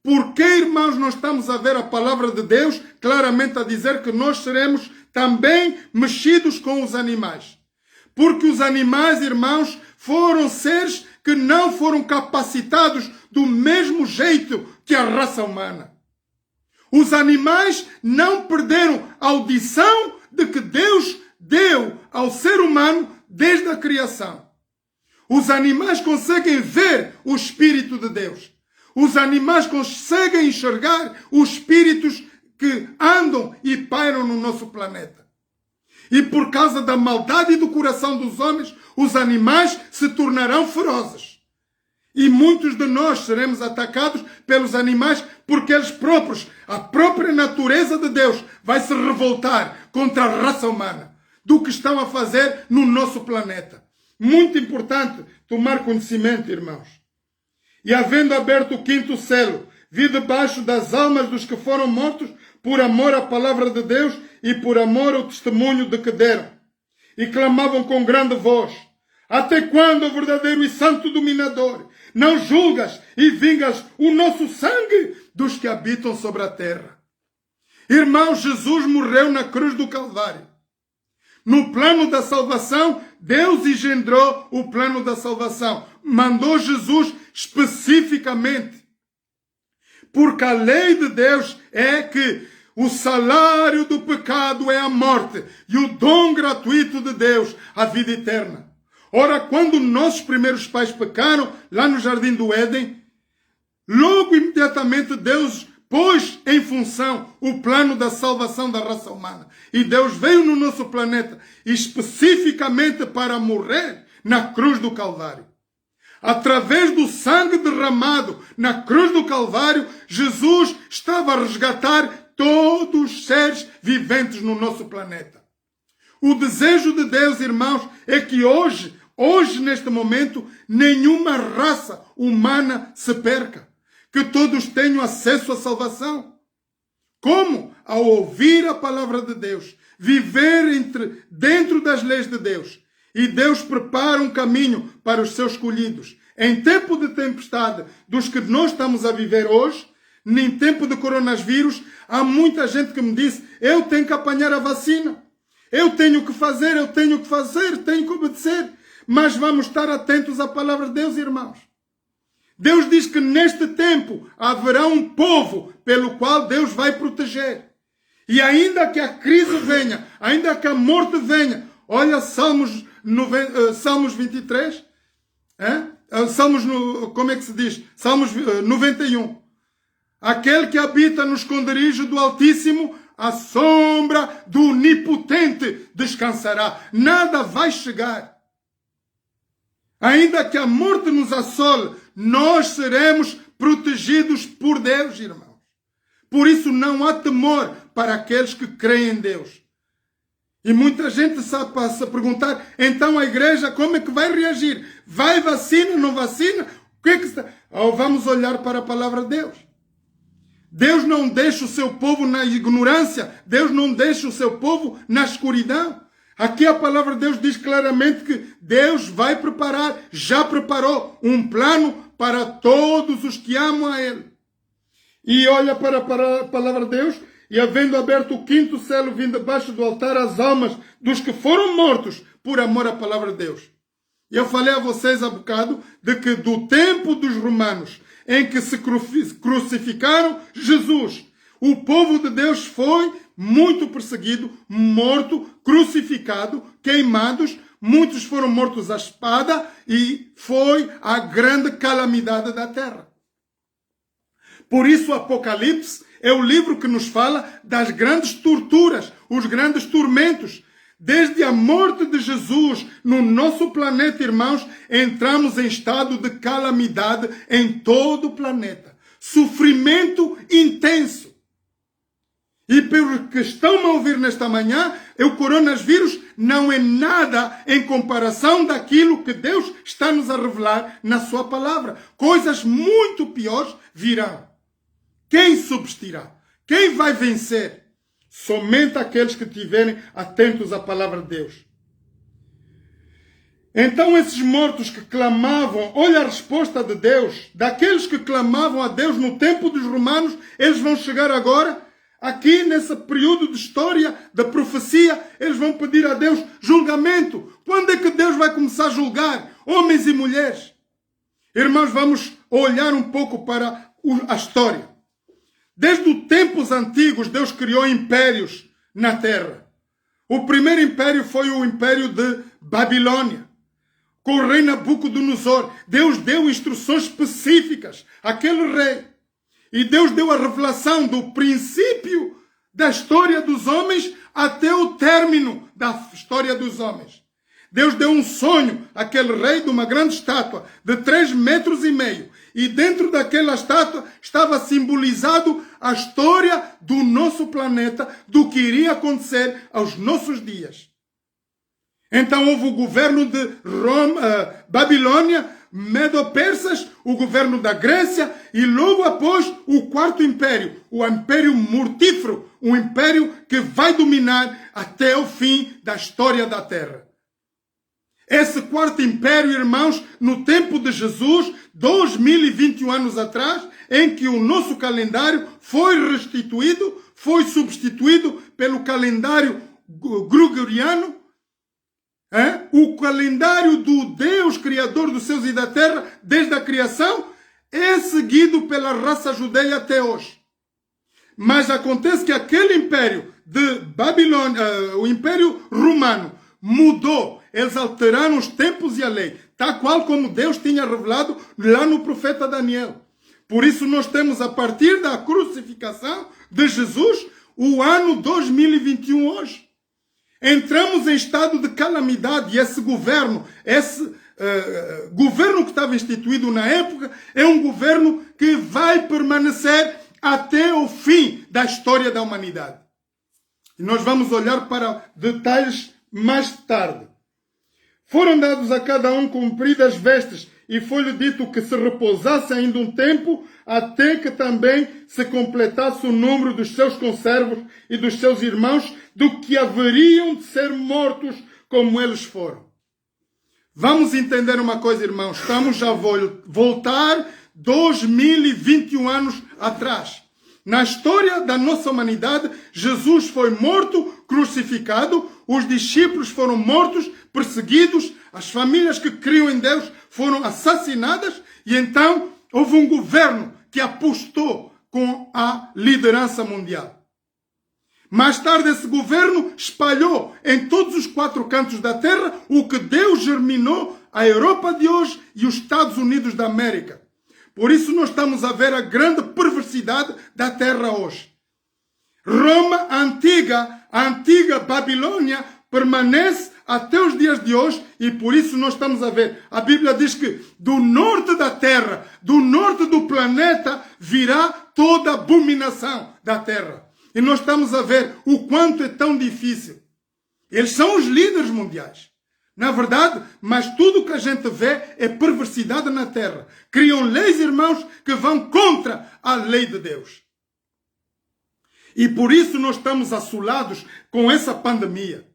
[SPEAKER 1] Porque, irmãos, nós estamos a ver a palavra de Deus claramente a dizer que nós seremos também mexidos com os animais. Porque os animais, irmãos, foram seres que não foram capacitados do mesmo jeito que a raça humana. Os animais não perderam a audição de que Deus deu ao ser humano desde a criação. Os animais conseguem ver o Espírito de Deus. Os animais conseguem enxergar os espíritos que andam e pairam no nosso planeta. E por causa da maldade do coração dos homens, os animais se tornarão ferozes. E muitos de nós seremos atacados pelos animais porque eles próprios, a própria natureza de Deus, vai se revoltar contra a raça humana do que estão a fazer no nosso planeta. Muito importante tomar conhecimento, irmãos. E havendo aberto o quinto selo, vi debaixo das almas dos que foram mortos por amor à palavra de Deus e por amor ao testemunho de que deram. E clamavam com grande voz: até quando, o verdadeiro e santo dominador, não julgas e vingas o nosso sangue dos que habitam sobre a terra? Irmãos, Jesus morreu na cruz do Calvário. No plano da salvação, Deus engendrou o plano da salvação. Mandou Jesus especificamente. Porque a lei de Deus é que o salário do pecado é a morte e o dom gratuito de Deus, a vida eterna. Ora, quando nossos primeiros pais pecaram, lá no Jardim do Éden, logo imediatamente Deus pôs em função o plano da salvação da raça humana. E Deus veio no nosso planeta especificamente para morrer na cruz do Calvário. Através do sangue derramado na cruz do Calvário, Jesus estava a resgatar todos os seres viventes no nosso planeta. O desejo de Deus, irmãos, é que hoje, neste momento, nenhuma raça humana se perca. Que todos tenham acesso à salvação. Como? Ao ouvir a palavra de Deus. Viver dentro das leis de Deus. E Deus prepara um caminho para os seus escolhidos. Em tempo de tempestade, dos que nós estamos a viver hoje, em tempo de coronavírus, há muita gente que me disse: eu tenho que apanhar a vacina. Eu tenho que fazer, tenho que obedecer. Mas vamos estar atentos à palavra de Deus, irmãos. Deus diz que neste tempo haverá um povo pelo qual Deus vai proteger. E ainda que a crise venha, ainda que a morte venha, olha Salmos 23, como é que se diz? Salmos 91. Aquele que habita no esconderijo do Altíssimo, a sombra do Onipotente descansará. Nada vai chegar. Ainda que a morte nos assole, nós seremos protegidos por Deus, irmãos. Por isso não há temor para aqueles que creem em Deus. E muita gente sabe se perguntar: então a igreja como é que vai reagir? Vai vacina, não vacina? O que é que está? Vamos olhar para a palavra de Deus. Deus não deixa o seu povo na ignorância. Deus não deixa o seu povo na escuridão. Aqui a palavra de Deus diz claramente que Deus vai preparar, já preparou um plano para todos os que amam a Ele. E olha para a palavra de Deus: e havendo aberto o quinto selo, vindo debaixo do altar as almas dos que foram mortos por amor à palavra de Deus. E eu falei a vocês há bocado de que do tempo dos romanos, em que se crucificaram Jesus, o povo de Deus foi muito perseguido, morto, crucificado, queimados. Muitos foram mortos à espada e foi a grande calamidade da terra. Por isso o Apocalipse é o livro que nos fala das grandes torturas, os grandes tormentos. Desde a morte de Jesus no nosso planeta, irmãos, entramos em estado de calamidade em todo o planeta. Sofrimento intenso. E pelo que estão a ouvir nesta manhã, o coronavírus não é nada em comparação daquilo que Deus está nos a revelar na sua palavra. Coisas muito piores virão. Quem subsistirá? Quem vai vencer? Somente aqueles que estiverem atentos à palavra de Deus. Então esses mortos que clamavam, olha a resposta de Deus, daqueles que clamavam a Deus no tempo dos romanos, eles vão chegar agora, aqui nesse período de história, da profecia, eles vão pedir a Deus julgamento. Quando é que Deus vai começar a julgar homens e mulheres? Irmãos, vamos olhar um pouco para a história. Desde os tempos antigos, Deus criou impérios na terra. O primeiro império foi o império de Babilônia, com o rei Nabucodonosor. Deus deu instruções específicas àquele rei. E Deus deu a revelação do princípio da história dos homens até o término da história dos homens. Deus deu um sonho àquele rei de uma grande estátua de 3,5 metros. E dentro daquela estátua estava simbolizado a história do nosso planeta, do que iria acontecer aos nossos dias. Então houve o governo de Roma, Babilônia, Medo-Persas, o governo da Grécia e logo após o quarto império, o império mortífero, um império que vai dominar até o fim da história da Terra. Esse quarto império, irmãos, no tempo de Jesus, 2021 anos atrás, em que o nosso calendário foi restituído, foi substituído pelo calendário gregoriano, o calendário do Deus, Criador dos céus e da terra, desde a criação, é seguido pela raça judeia até hoje. Mas acontece que aquele império de Babilônia, o império romano, mudou. Eles alteraram os tempos e a lei, tal qual como Deus tinha revelado lá no profeta Daniel. Por isso nós temos, a partir da crucificação de Jesus, o ano 2021 hoje. Entramos em estado de calamidade e esse governo que estava instituído na época, é um governo que vai permanecer até o fim da história da humanidade. E nós vamos olhar para detalhes mais tarde. Foram dados a cada um compridas vestes, e foi-lhe dito que se repousasse ainda um tempo, até que também se completasse o número dos seus conservos e dos seus irmãos, do que haveriam de ser mortos como eles foram. Vamos entender uma coisa, irmãos. Estamos a voltar 2021 anos atrás. Na história da nossa humanidade, Jesus foi morto, crucificado, os discípulos foram mortos, perseguidos, as famílias que criam em Deus foram assassinadas e então houve um governo que apostou com a liderança mundial. Mais tarde esse governo espalhou em todos os 4 cantos da terra o que Deus germinou a Europa de hoje e os Estados Unidos da América. Por isso nós estamos a ver a grande perversidade da terra hoje. Roma, a antiga Babilônia, permanece até os dias de hoje e por isso nós estamos a ver. A Bíblia diz que do norte da terra, do norte do planeta, virá toda a abominação da terra. E nós estamos a ver o quanto é tão difícil. Eles são os líderes mundiais. Na verdade, mas tudo o que a gente vê é perversidade na terra. Criam leis, irmãos, que vão contra a lei de Deus. E por isso nós estamos assolados com essa pandemia.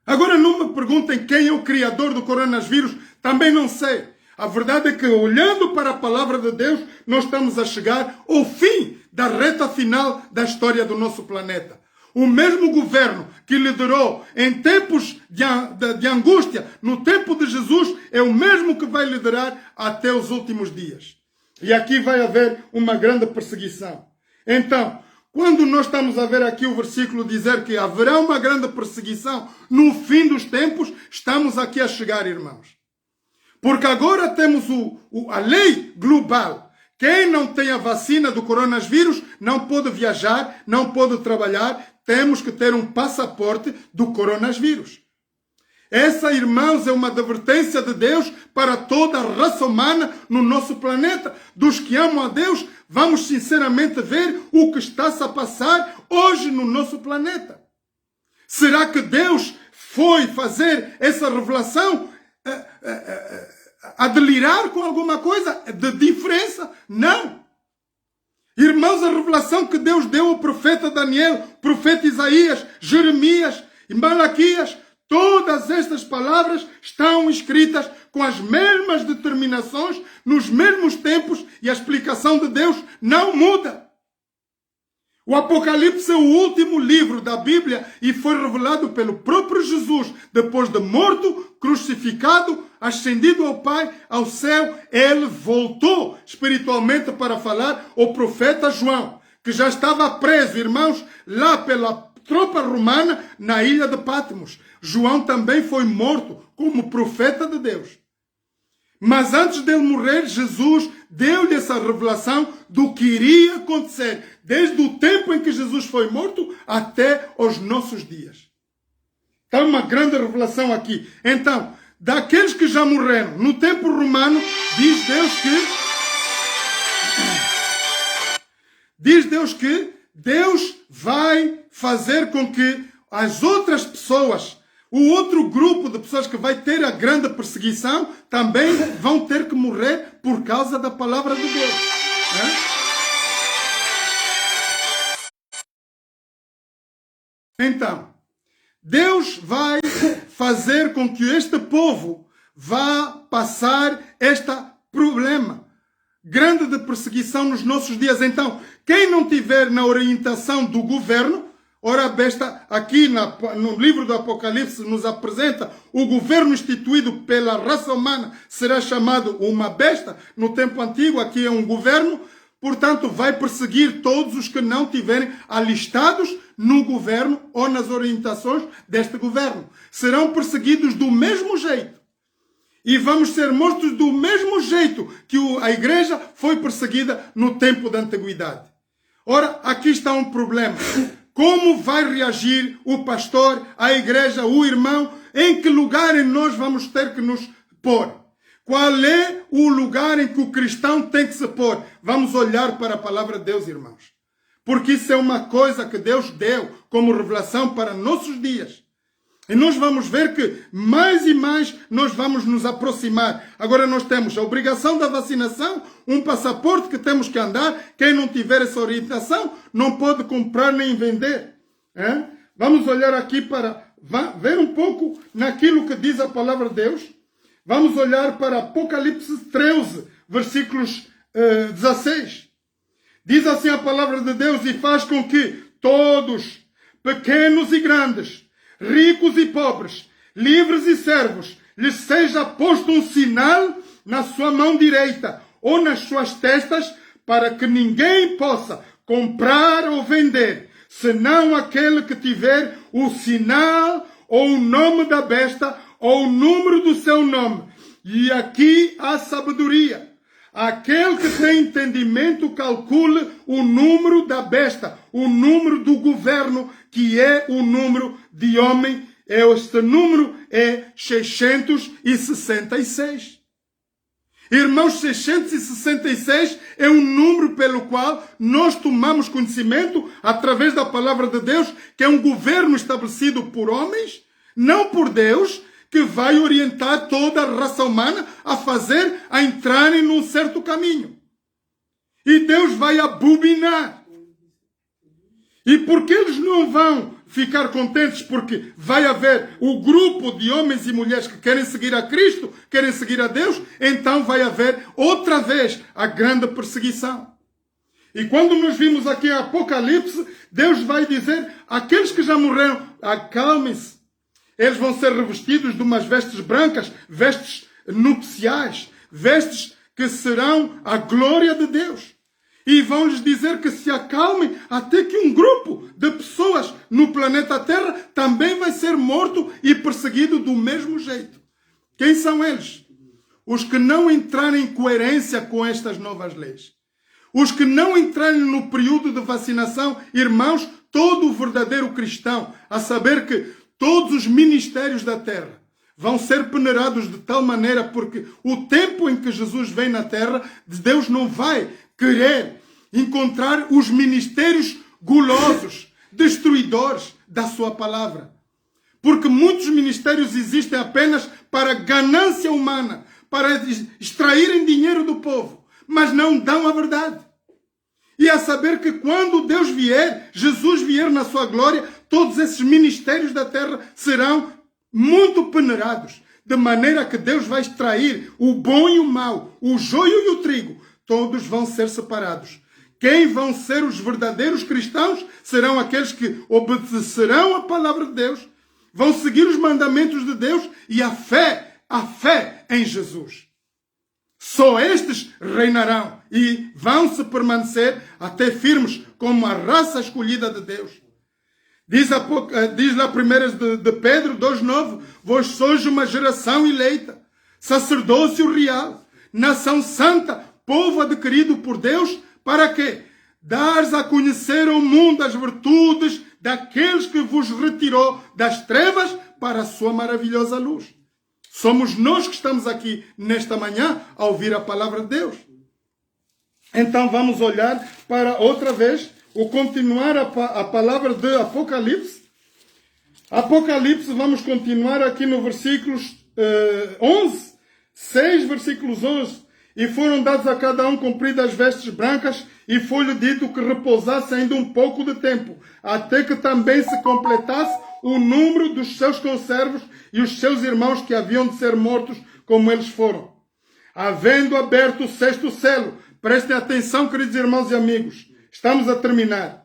[SPEAKER 1] Agora não me perguntem quem é o criador do coronavírus, também não sei. A verdade é que, olhando para a palavra de Deus, nós estamos a chegar ao fim da reta final da história do nosso planeta. O mesmo governo que liderou em tempos de angústia, no tempo de Jesus, é o mesmo que vai liderar até os últimos dias. E aqui vai haver uma grande perseguição. Então, quando nós estamos a ver aqui o versículo dizer que haverá uma grande perseguição no fim dos tempos, estamos aqui a chegar, irmãos. Porque agora temos a lei global. Quem não tem a vacina do coronavírus não pode viajar, não pode trabalhar. Temos que ter um passaporte do coronavírus. Essa, irmãos, é uma advertência de Deus para toda a raça humana no nosso planeta. Dos que amam a Deus, vamos sinceramente ver o que está-se a passar hoje no nosso planeta. Será que Deus foi fazer essa revelação a delirar com alguma coisa de diferença? Não. Irmãos, a revelação que Deus deu ao profeta Daniel, profeta Isaías, Jeremias e Malaquias, todas estas palavras estão escritas com as mesmas determinações, nos mesmos tempos, e a explicação de Deus não muda. O Apocalipse é o último livro da Bíblia e foi revelado pelo próprio Jesus, depois de morto, crucificado, ascendido ao Pai, ao céu. Ele voltou espiritualmente para falar ao profeta João, que já estava preso, irmãos, lá pela tropa romana na ilha de Patmos. João também foi morto como profeta de Deus. Mas antes dele morrer, Jesus deu-lhe essa revelação do que iria acontecer, desde o tempo em que Jesus foi morto até os nossos dias. Está uma grande revelação aqui. Então, daqueles que já morreram no tempo romano, diz Deus que Deus vai fazer com que as outras pessoas, o outro grupo de pessoas que vai ter a grande perseguição, também vão ter que morrer por causa da palavra de Deus. Então, Deus vai fazer com que este povo vá passar este problema grande de perseguição nos nossos dias. Então, quem não tiver na orientação do governo, ora, a besta, aqui no livro do Apocalipse, nos apresenta o governo instituído pela raça humana, será chamado uma besta. No tempo antigo, aqui é um governo. Portanto, vai perseguir todos os que não tiverem alistados no governo ou nas orientações deste governo. Serão perseguidos do mesmo jeito. E vamos ser mortos do mesmo jeito que a igreja foi perseguida no tempo da antiguidade. Ora, aqui está um problema. Como vai reagir o pastor, a igreja, o irmão? Em que lugar nós vamos ter que nos pôr? Qual é o lugar em que o cristão tem que se pôr? Vamos olhar para a palavra de Deus, irmãos. Porque isso é uma coisa que Deus deu como revelação para nossos dias. E nós vamos ver que mais e mais nós vamos nos aproximar. Agora nós temos a obrigação da vacinação, um passaporte que temos que andar. Quem não tiver essa orientação não pode comprar nem vender. Vamos olhar aqui para ver um pouco naquilo que diz a palavra de Deus. Vamos olhar para Apocalipse 13, versículos 16. Diz assim a palavra de Deus: e faz com que todos, pequenos e grandes, ricos e pobres, livres e servos, lhes seja posto um sinal na sua mão direita ou nas suas testas, para que ninguém possa comprar ou vender, senão aquele que tiver o sinal ou o nome da besta ou o número do seu nome. E aqui há sabedoria. Aquele que tem entendimento, calcule o número da besta, o número do governo, que é o número de homem. Este número é 666. Irmãos, 666 é um número pelo qual nós tomamos conhecimento, através da palavra de Deus, que é um governo estabelecido por homens, não por Deus, que vai orientar toda a raça humana a entrarem num certo caminho. E Deus vai abominar. E porque eles não vão ficar contentes, porque vai haver o grupo de homens e mulheres que querem seguir a Cristo, querem seguir a Deus, então vai haver outra vez a grande perseguição. E quando nós vimos aqui a Apocalipse, Deus vai dizer: aqueles que já morreram, acalmem-se. Eles vão ser revestidos de umas vestes brancas, vestes nupciais, vestes que serão a glória de Deus. E vão lhes dizer que se acalmem, até que um grupo de pessoas no planeta Terra também vai ser morto e perseguido do mesmo jeito. Quem são eles? Os que não entrarem em coerência com estas novas leis. Os que não entrarem no período de vacinação, irmãos, todo o verdadeiro cristão, a saber que todos os ministérios da terra vão ser peneirados de tal maneira, porque o tempo em que Jesus vem na terra, Deus não vai querer encontrar os ministérios gulosos, destruidores da sua palavra. Porque muitos ministérios existem apenas para ganância humana, para extraírem dinheiro do povo, mas não dão a verdade. E a saber que quando Deus vier, Jesus vier na sua glória, todos esses ministérios da terra serão muito peneirados, de maneira que Deus vai extrair o bom e o mau, o joio e o trigo, todos vão ser separados. Quem vão ser os verdadeiros cristãos serão aqueles que obedecerão a palavra de Deus, vão seguir os mandamentos de Deus e a fé em Jesus. Só estes reinarão e vão se permanecer até firmes como a raça escolhida de Deus. Diz lá 1 de Pedro 2,9: vós sois uma geração eleita, sacerdócio real, nação santa, povo adquirido por Deus, para quê? Dares a conhecer ao mundo as virtudes daqueles que vos retirou das trevas para a sua maravilhosa luz. Somos nós que estamos aqui nesta manhã a ouvir a palavra de Deus. Então vamos olhar para outra vez o continuar a palavra de Apocalipse. Apocalipse, vamos continuar aqui no versículos 11, 6 versículos 11. E foram dados a cada um compridas vestes brancas, e foi-lhe dito que repousasse ainda um pouco de tempo, até que também se completasse o número dos seus conservos e os seus irmãos que haviam de ser mortos como eles foram. Havendo aberto o sexto selo, prestem atenção, queridos irmãos e amigos, estamos a terminar.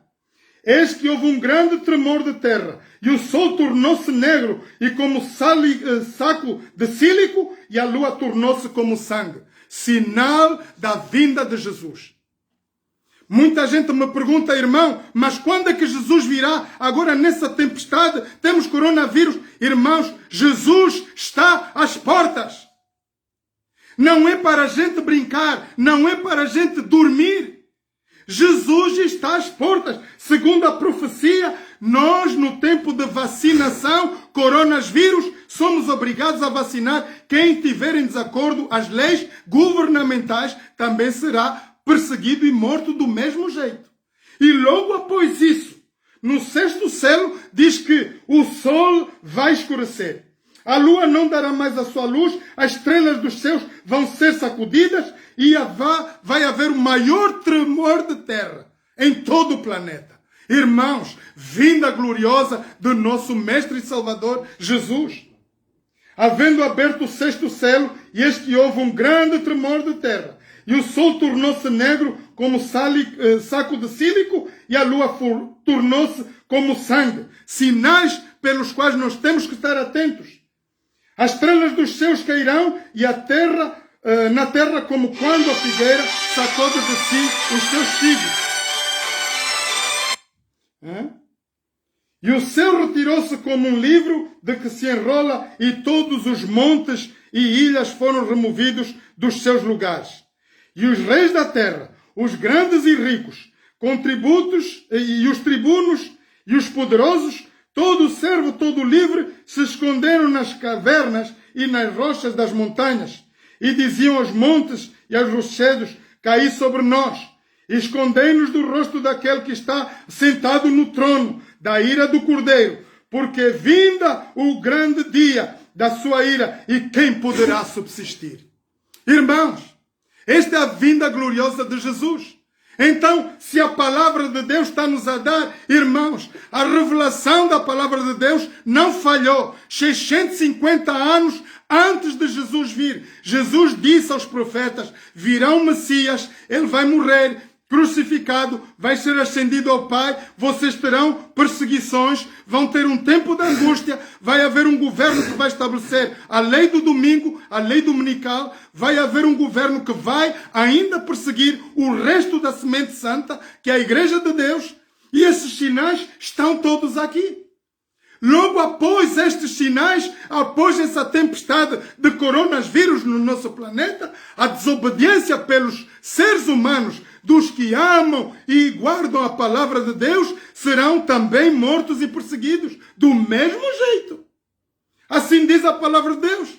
[SPEAKER 1] Eis que houve um grande tremor de terra, e o sol tornou-se negro e como saco de sílico, e a lua tornou-se como sangue. Sinal da vinda de Jesus. Muita gente me pergunta, irmão, mas quando é que Jesus virá? Agora nessa tempestade, temos coronavírus. Irmãos, Jesus está às portas. Não é para a gente brincar, não é para a gente dormir. Jesus está às portas. Segundo a profecia, nós no tempo de vacinação, coronavírus, somos obrigados a vacinar. Quem estiver em desacordo às leis governamentais também será perseguido e morto do mesmo jeito. E logo após isso, no sexto selo, diz que o sol vai escurecer. A lua não dará mais a sua luz, as estrelas dos céus vão ser sacudidas e vai haver o maior tremor de terra em todo o planeta. Irmãos, vinda gloriosa do nosso Mestre e Salvador Jesus. Havendo aberto o sexto selo, e eis que houve um grande tremor de terra, e o sol tornou-se negro como saco de sílico, e a lua tornou-se como sangue. Sinais pelos quais nós temos que estar atentos. As estrelas dos céus cairão, e a terra, na terra como quando a figueira sacode de si os seus figos. E o céu retirou-se como um livro de que se enrola, e todos os montes e ilhas foram removidos dos seus lugares. E os reis da terra, os grandes e ricos, com tributos, e os tribunos, e os poderosos, todo o servo, todo o livre, se esconderam nas cavernas e nas rochas das montanhas, e diziam aos montes e aos rochedos: caí sobre nós, escondei-nos do rosto daquele que está sentado no trono, da ira do Cordeiro, porque vinda o grande dia da sua ira, e quem poderá subsistir? Irmãos, esta é a vinda gloriosa de Jesus. Então, se a palavra de Deus está nos a dar, irmãos, a revelação da palavra de Deus não falhou. 650 anos antes de Jesus vir, Jesus disse aos profetas: virá um Messias, ele vai morrer, crucificado, vai ser ascendido ao Pai, vocês terão perseguições, vão ter um tempo de angústia, vai haver um governo que vai estabelecer a lei do domingo, a lei dominical, vai haver um governo que vai ainda perseguir o resto da semente santa, que é a Igreja de Deus, e esses sinais estão todos aqui. Logo após estes sinais, após essa tempestade de coronavírus no nosso planeta, a desobediência pelos seres humanos, dos que amam e guardam a palavra de Deus, serão também mortos e perseguidos, do mesmo jeito. Assim diz a palavra de Deus.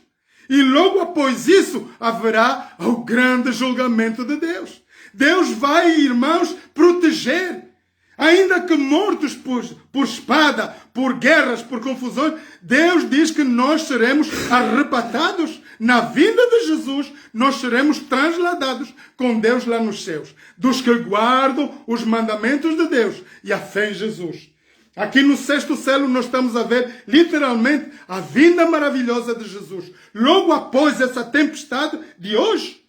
[SPEAKER 1] E logo após isso, haverá o grande julgamento de Deus. Deus vai, irmãos, proteger Ainda que mortos por espada, por guerras, por confusões, Deus diz que nós seremos arrebatados na vinda de Jesus, nós seremos transladados com Deus lá nos céus, dos que guardam os mandamentos de Deus e a fé em Jesus. Aqui no sexto selo nós estamos a ver literalmente a vinda maravilhosa de Jesus. Logo após essa tempestade de hoje,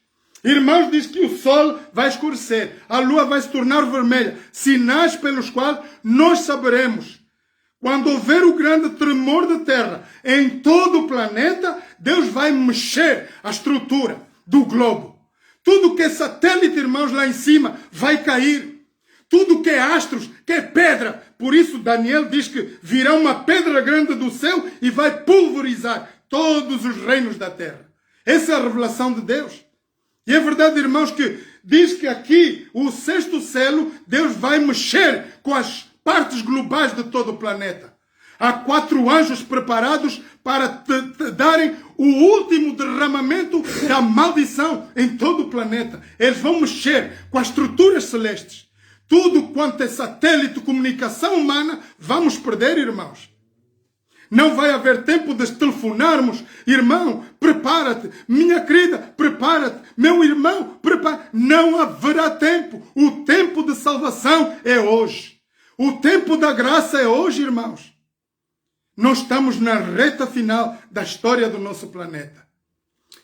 [SPEAKER 1] irmãos, diz que o sol vai escurecer, a lua vai se tornar vermelha, sinais pelos quais nós saberemos. Quando houver o grande tremor de terra em todo o planeta, Deus vai mexer a estrutura do globo. Tudo que é satélite, irmãos, lá em cima, vai cair. Tudo que é astros, que é pedra. Por isso Daniel diz que virá uma pedra grande do céu e vai pulverizar todos os reinos da terra. Essa é a revelação de Deus. E é verdade, irmãos, que diz que aqui, o sexto selo, Deus vai mexer com as partes globais de todo o planeta. Há 4 anjos preparados para te darem o último derramamento da maldição em todo o planeta. Eles vão mexer com as estruturas celestes. Tudo quanto é satélite, comunicação humana, vamos perder, irmãos. Não vai haver tempo de telefonarmos. Irmão, prepara-te. Minha querida, prepara-te. Meu irmão, prepara-te. Não haverá tempo. O tempo de salvação é hoje. O tempo da graça é hoje, irmãos. Nós estamos na reta final da história do nosso planeta.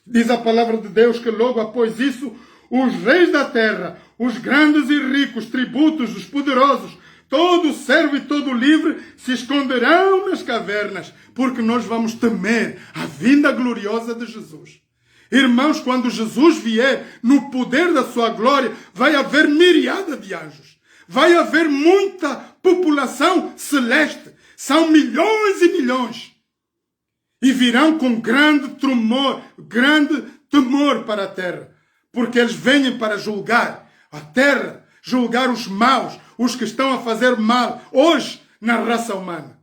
[SPEAKER 1] Diz a palavra de Deus que logo após isso, os reis da terra, os grandes e ricos, tributos, os poderosos, todo servo e todo livre se esconderão nas cavernas, porque nós vamos temer a vinda gloriosa de Jesus. Irmãos, quando Jesus vier no poder da sua glória, vai haver miríada de anjos. Vai haver muita população celeste. São milhões e milhões. E virão com grande temor para a terra. Porque eles vêm para julgar a terra, julgar os maus, os que estão a fazer mal hoje na raça humana.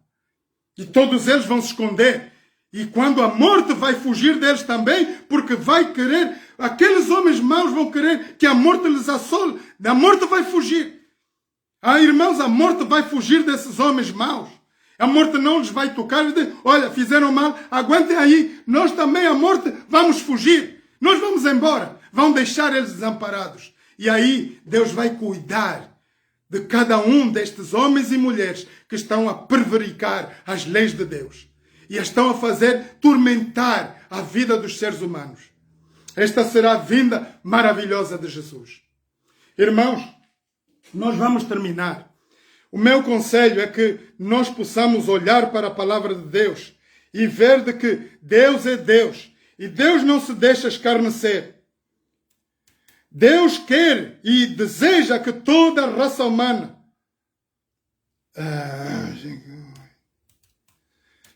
[SPEAKER 1] E todos eles vão se esconder. E quando a morte vai fugir deles também, porque vai querer, aqueles homens maus vão querer que a morte lhes assole. A morte vai fugir. Ah, irmãos, a morte vai fugir desses homens maus. A morte não lhes vai tocar. Olha, fizeram mal, aguentem aí. Nós também, a morte, vamos fugir. Nós vamos embora. Vão deixar eles desamparados. E aí, Deus vai cuidar de cada um destes homens e mulheres que estão a prevaricar as leis de Deus. E estão a fazer tormentar a vida dos seres humanos. Esta será a vinda maravilhosa de Jesus. Irmãos, nós vamos terminar. O meu conselho é que nós possamos olhar para a palavra de Deus e ver de que Deus é Deus. E Deus não se deixa escarnecer. Deus quer e deseja que toda a raça humana,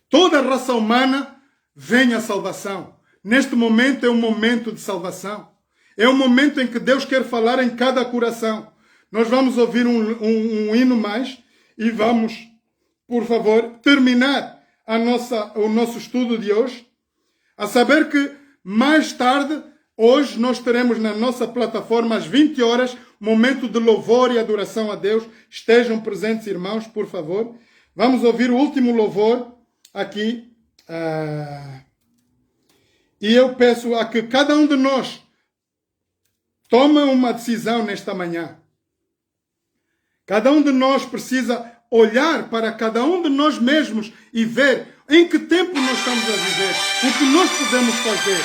[SPEAKER 1] toda a raça humana venha à salvação. Neste momento é um momento de salvação. É um momento em que Deus quer falar em cada coração. Nós vamos ouvir um hino mais e vamos, por favor, terminar o nosso estudo de hoje. A saber que mais tarde, hoje, nós teremos na nossa plataforma às 20 horas, momento de louvor e adoração a Deus. Estejam presentes, irmãos, por favor. Vamos ouvir o último louvor aqui. E eu peço a que cada um de nós tome uma decisão nesta manhã. Cada um de nós precisa olhar para cada um de nós mesmos e ver em que tempo nós estamos a viver, o que nós podemos fazer.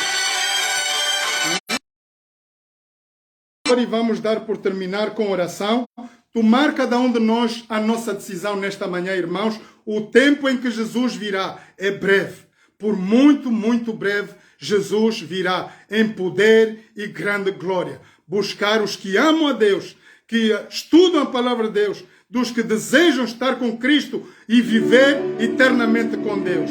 [SPEAKER 1] E vamos dar por terminar com oração. Tomar cada um de nós a nossa decisão nesta manhã, irmãos. O tempo em que Jesus virá é breve. Por muito, muito breve, Jesus virá em poder e grande glória. Buscar os que amam a Deus, que estudam a palavra de Deus, dos que desejam estar com Cristo e viver eternamente com Deus.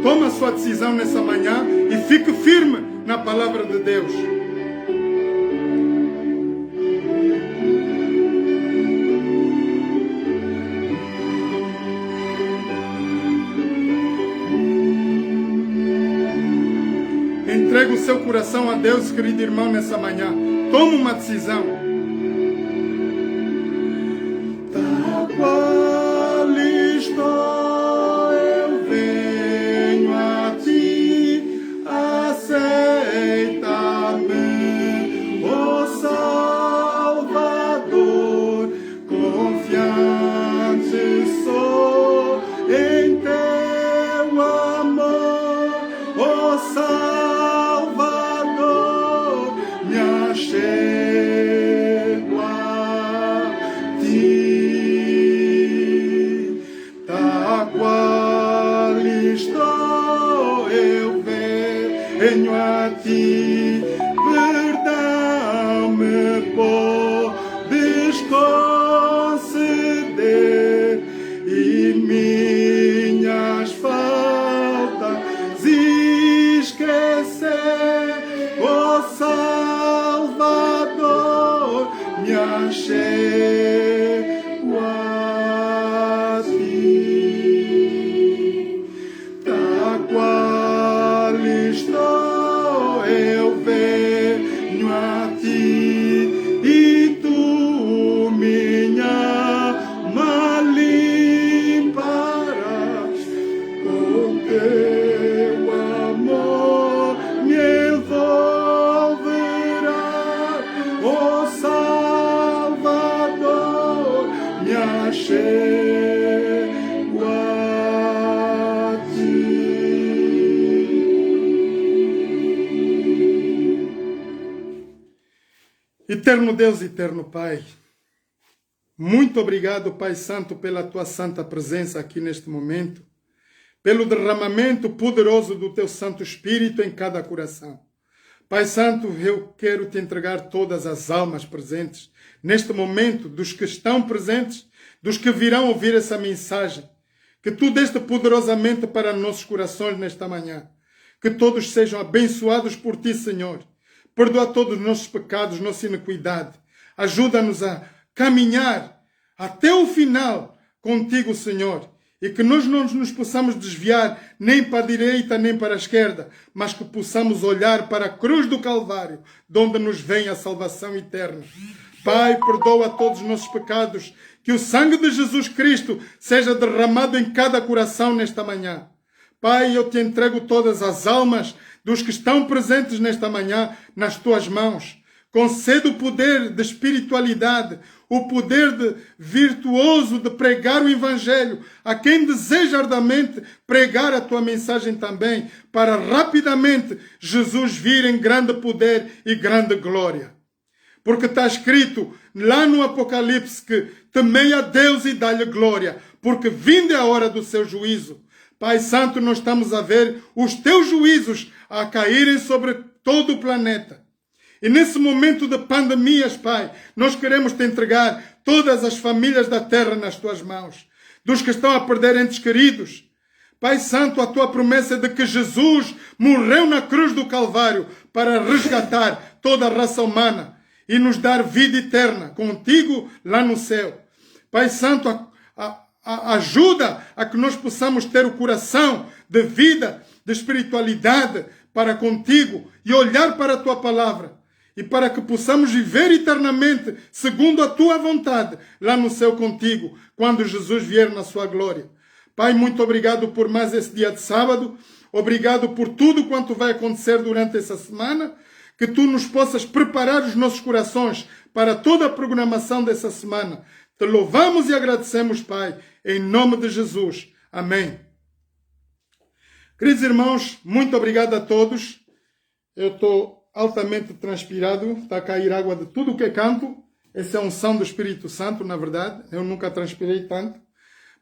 [SPEAKER 1] Toma a sua decisão nessa manhã e fique firme na palavra de Deus. Entregue o seu coração a Deus, querido irmão, nessa manhã. Toma uma decisão. Tal qual estou, eu venho a ti, aceita-me, ó Salvador, confiante sou em teu amor, ó Salvador, me achego a ti. Tal qual estou, eu venho a ti, perdão me podes conceder e minhas faltas esquecer, ó Salvador, me achego a ti. Tal qual estou, eu venho a ti, e tu minha alma limparás, com teu amor me envolverá, ó Salvador, me achego a ti. Eterno Deus, eterno Pai, muito obrigado, Pai Santo, pela tua santa presença aqui neste momento, pelo derramamento poderoso do teu Santo Espírito em cada coração. Pai Santo, eu quero te entregar todas as almas presentes neste momento, dos que estão presentes, dos que virão ouvir essa mensagem, que tu deste poderosamente para nossos corações nesta manhã, que todos sejam abençoados por ti, Senhor. Perdoa todos os nossos pecados, nossa iniquidade. Ajuda-nos a caminhar até o final contigo, Senhor. E que nós não nos possamos desviar nem para a direita nem para a esquerda, mas que possamos olhar para a cruz do Calvário, de onde nos vem a salvação eterna. Pai, perdoa todos os nossos pecados. Que o sangue de Jesus Cristo seja derramado em cada coração nesta manhã. Pai, eu te entrego todas as almas dos que estão presentes nesta manhã nas tuas mãos. Concede o poder de espiritualidade, o poder virtuoso de pregar o Evangelho a quem deseja arduamente pregar a tua mensagem também, para rapidamente Jesus vir em grande poder e grande glória. Porque está escrito lá no Apocalipse que temei a Deus e dá-lhe glória, porque vinda é a hora do seu juízo. Pai Santo, nós estamos a ver os teus juízos a caírem sobre todo o planeta. E nesse momento de pandemias, Pai, nós queremos te entregar todas as famílias da terra nas tuas mãos, dos que estão a perder entes queridos. Pai Santo, a tua promessa de que Jesus morreu na cruz do Calvário para resgatar toda a raça humana e nos dar vida eterna contigo lá no céu. Pai Santo, ajuda a que nós possamos ter o coração de vida, de espiritualidade para contigo e olhar para a tua palavra. E para que possamos viver eternamente segundo a tua vontade lá no céu contigo, quando Jesus vier na sua glória. Pai, muito obrigado por mais esse dia de sábado. Obrigado por tudo quanto vai acontecer durante essa semana. Que tu nos possas preparar os nossos corações para toda a programação dessa semana. Te louvamos e agradecemos, Pai, em nome de Jesus. Amém. Queridos irmãos, muito obrigado a todos. Eu estou altamente transpirado, está a cair água de tudo o que é canto. Essa é a unção do Espírito Santo, na verdade. Eu nunca transpirei tanto.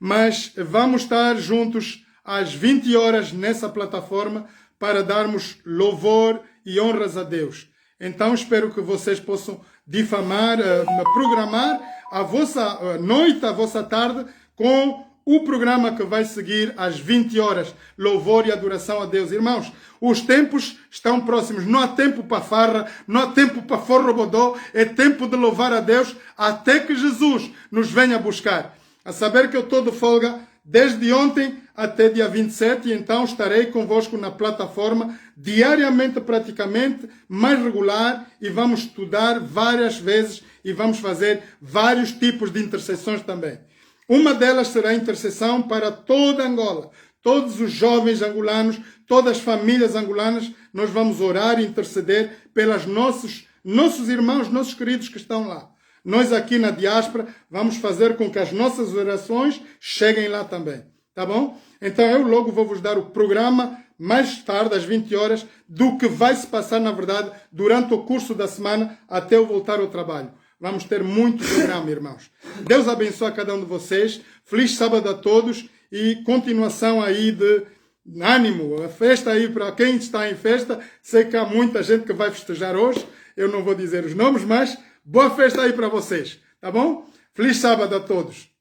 [SPEAKER 1] Mas vamos estar juntos às 20 horas nessa plataforma para darmos louvor e honras a Deus. Então espero que vocês possam programar a vossa noite, a vossa tarde com o programa que vai seguir às 20 horas. Louvor e adoração a Deus. Irmãos, os tempos estão próximos. Não há tempo para farra, não há tempo para forrobodó. É tempo de louvar a Deus até que Jesus nos venha buscar. A saber que eu estou de folga desde ontem até dia 27, e então estarei convosco na plataforma diariamente, praticamente, mais regular, e vamos estudar várias vezes e vamos fazer vários tipos de intercessões também. Uma delas será a intercessão para toda Angola. Todos os jovens angolanos, todas as famílias angolanas, nós vamos orar e interceder pelos nossos irmãos, nossos queridos que estão lá. Nós aqui na diáspora vamos fazer com que as nossas orações cheguem lá também. Tá bom? Então eu logo vou vos dar o programa mais tarde, às 20 horas, do que vai se passar, na verdade, durante o curso da semana até eu voltar ao trabalho. Vamos ter muito programa, irmãos. Deus abençoe a cada um de vocês. Feliz sábado a todos e continuação aí de ânimo. A festa aí, para quem está em festa, sei que há muita gente que vai festejar hoje. Eu não vou dizer os nomes, mas boa festa aí para vocês. Tá bom? Feliz sábado a todos.